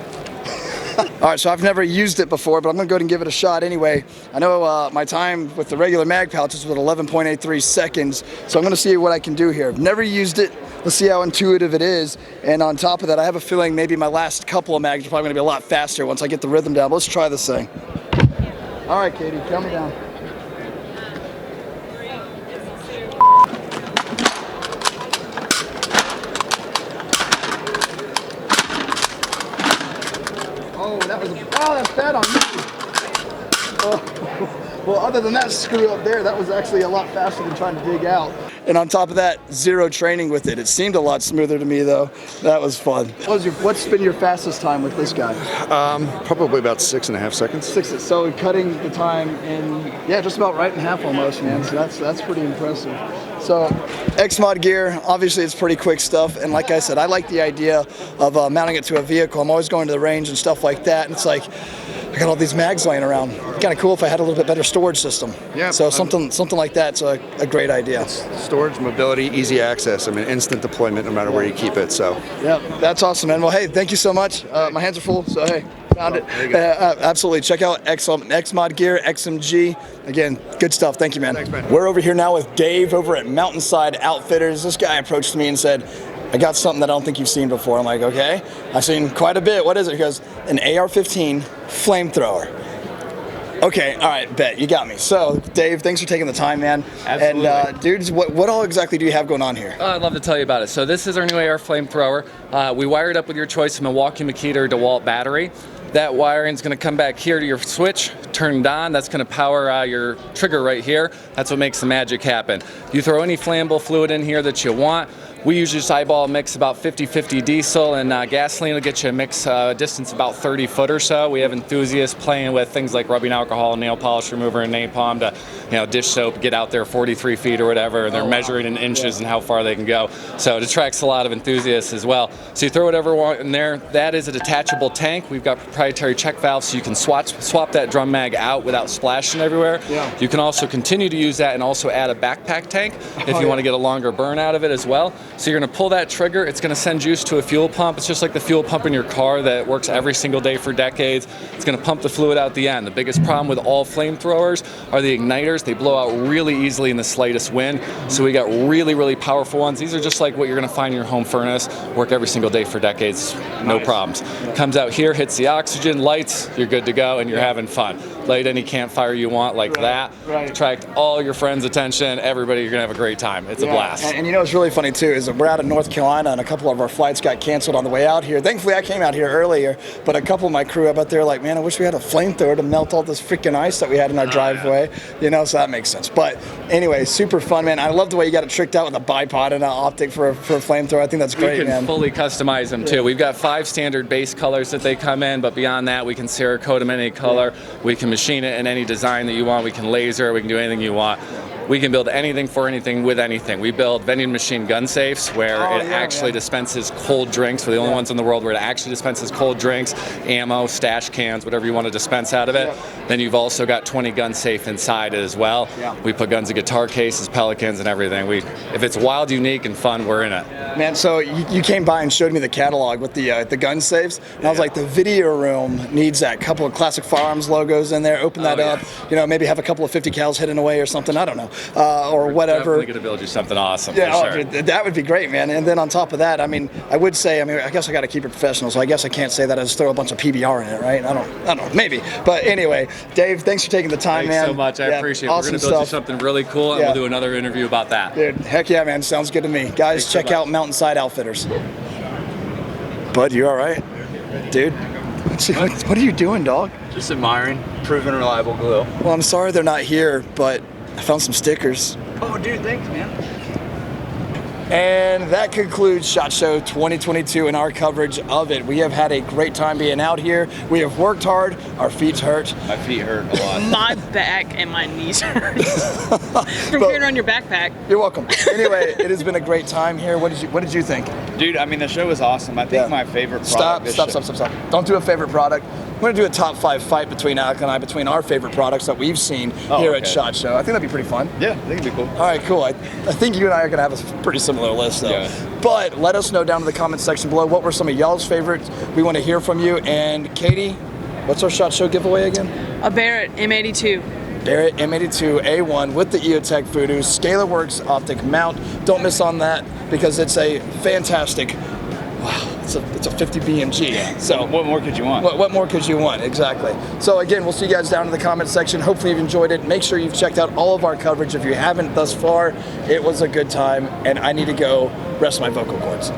All right, so I've never used it before, but I'm going to go ahead and give it a shot anyway. I know my time with the regular mag pouches was 11.83 seconds, so I'm going to see what I can do here. I've never used it. Let's see how intuitive it is. And on top of that, I have a feeling maybe my last couple of mags are probably going to be a lot faster once I get the rhythm down. But let's try this thing. All right, Katie, count me down. Oh, that's bad on me. Oh. Well, other than that screw up there, that was actually a lot faster than trying to dig out. And on top of that, zero training with it. It seemed a lot smoother to me, though. That was fun. What's been your fastest time with this guy? Probably about 6.5 seconds. So cutting the time in, just about right in half almost, man. So that's pretty impressive. So XModGear, obviously it's pretty quick stuff, and like I said, I like the idea of mounting it to a vehicle. I'm always going to the range and stuff like that, and it's like, I got all these mags laying around. Kind of cool if I had a little bit better storage system. Yeah. So something like that's a great idea. Storage, mobility, easy access. I mean, instant deployment no matter where you keep it. So. Yeah, that's awesome, man. Well, hey, thank you so much. My hands are full, so hey. Found it. Absolutely. Check out XModGear, XMG. Again, good stuff. Thank you, man. Thanks, man. We're over here now with Dave over at Mountainside Outfitters. This guy approached me and said, I got something that I don't think you've seen before. I'm like, okay. I've seen quite a bit. What is it? He goes, an AR-15 flamethrower. Okay, all right, bet. You got me. So, Dave, thanks for taking the time, man. Absolutely. And, dudes, what all exactly do you have going on here? I'd love to tell you about it. So this is our new AR flamethrower. We wired up with your choice of Milwaukee, Makita, or DeWalt battery. That wiring is going to come back here to your switch, turned on. That's going to power your trigger right here. That's what makes the magic happen. You throw any flammable fluid in here that you want. We usually just eyeball mix about 50-50 diesel, and gasoline will get you a mix distance about 30 foot or so. We have enthusiasts playing with things like rubbing alcohol, nail polish remover, and napalm to dish soap, get out there 43 feet or whatever, and they're measuring in inches and how far they can go. So it attracts a lot of enthusiasts as well. So you throw whatever you want in there. That is a detachable tank. We've got proprietary check valves, so you can swap that drum mag out without splashing everywhere. Yeah. You can also continue to use that and also add a backpack tank if you want to get a longer burn out of it as well. So you're going to pull that trigger, it's going to send juice to a fuel pump. It's just like the fuel pump in your car that works every single day for decades. It's going to pump the fluid out the end. The biggest problem with all flamethrowers are the igniters. They blow out really easily in the slightest wind. So we got really, really powerful ones. These are just like what you're going to find in your home furnace. Work every single day for decades, no problems. Comes out here, hits the oxygen, lights, you're good to go, and you're having fun. Light any campfire you want like that. Attract all your friends' attention, everybody, you're going to have a great time. It's a blast. And you know what's really funny too is that we're out of North Carolina and a couple of our flights got canceled on the way out here. Thankfully I came out here earlier, but a couple of my crew up out there like, man, I wish we had a flamethrower to melt all this freaking ice that we had in our driveway. So that makes sense. But anyway, super fun, man. I love the way you got it tricked out with a bipod and an optic for a flamethrower. I think that's great, man. We can fully customize them too. We've got 5 standard base colors that they come in, but beyond that we can Cerakote them in any color. We can machine it in any design that you want. We can laser, we can do anything you want. we can build anything for anything with anything. We build vending machine gun safes where it actually dispenses cold drinks. We're the only ones in the world where it actually dispenses cold drinks, ammo, stash cans, whatever you want to dispense out of it. Then you've also got 20 gun safe inside it as well. We put guns in guitar cases, Pelicans, and everything. If it's wild, unique, and fun, we're in it. Man, so you came by and showed me the catalog with the gun safes, and I was like, the video room needs that couple of classic Firearms logos in there. Open that up, you know, maybe have a couple of 50 cals hidden away or something. I don't know, or whatever. Definitely gonna build you something awesome. Yeah, for sure. Dude, that would be great, man. And then on top of that, I mean, I would say, I guess I got to keep it professional, so I guess I can't say that I just throw a bunch of PBR in it, right? I don't know, maybe. But anyway, Dave, thanks for taking the time, Thanks man. so much. I appreciate it. Awesome We're gonna build you stuff. something really cool, and we'll do another interview about that. Dude, heck yeah, man. Sounds good to me. Guys, check out Mountainside Outfitters. Bud, you all right? Dude, what are you doing, dog? Just admiring proven reliable glue. Well, I'm sorry they're not here, but I found some stickers. Oh, dude, thanks, man. And that concludes SHOT Show 2022 and our coverage of it. We have had a great time being out here. We have worked hard. Our feet hurt. My feet hurt a lot. My back and my knees hurt from carrying around your backpack. You're welcome. Anyway, it has been a great time here. What did you think? Dude, I mean, the show was awesome. I think my favorite product. Stop. Don't do a favorite product. We're going to do a top 5 fight between Alec and I, between our favorite products that we've seen here at SHOT Show. I think that'd be pretty fun. Yeah, I think it'd be cool. All right, cool. I think you and I are going to have a pretty similar list, though. Yeah. But let us know down in the comments section below what were some of y'all's favorites. We want to hear from you. And Katie, what's our SHOT Show giveaway again? A Barrett M82. Barrett M82A1 with the EOTech Voodoo Scalar Works optic mount. Don't miss on that because it's a fantastic. Wow, it's a 50 BMG. So what more could you want? What more could you want? Exactly. So again, we'll see you guys down in the comments section. Hopefully you've enjoyed it. Make sure you've checked out all of our coverage. If you haven't thus far, it was a good time, and I need to go rest my vocal cords.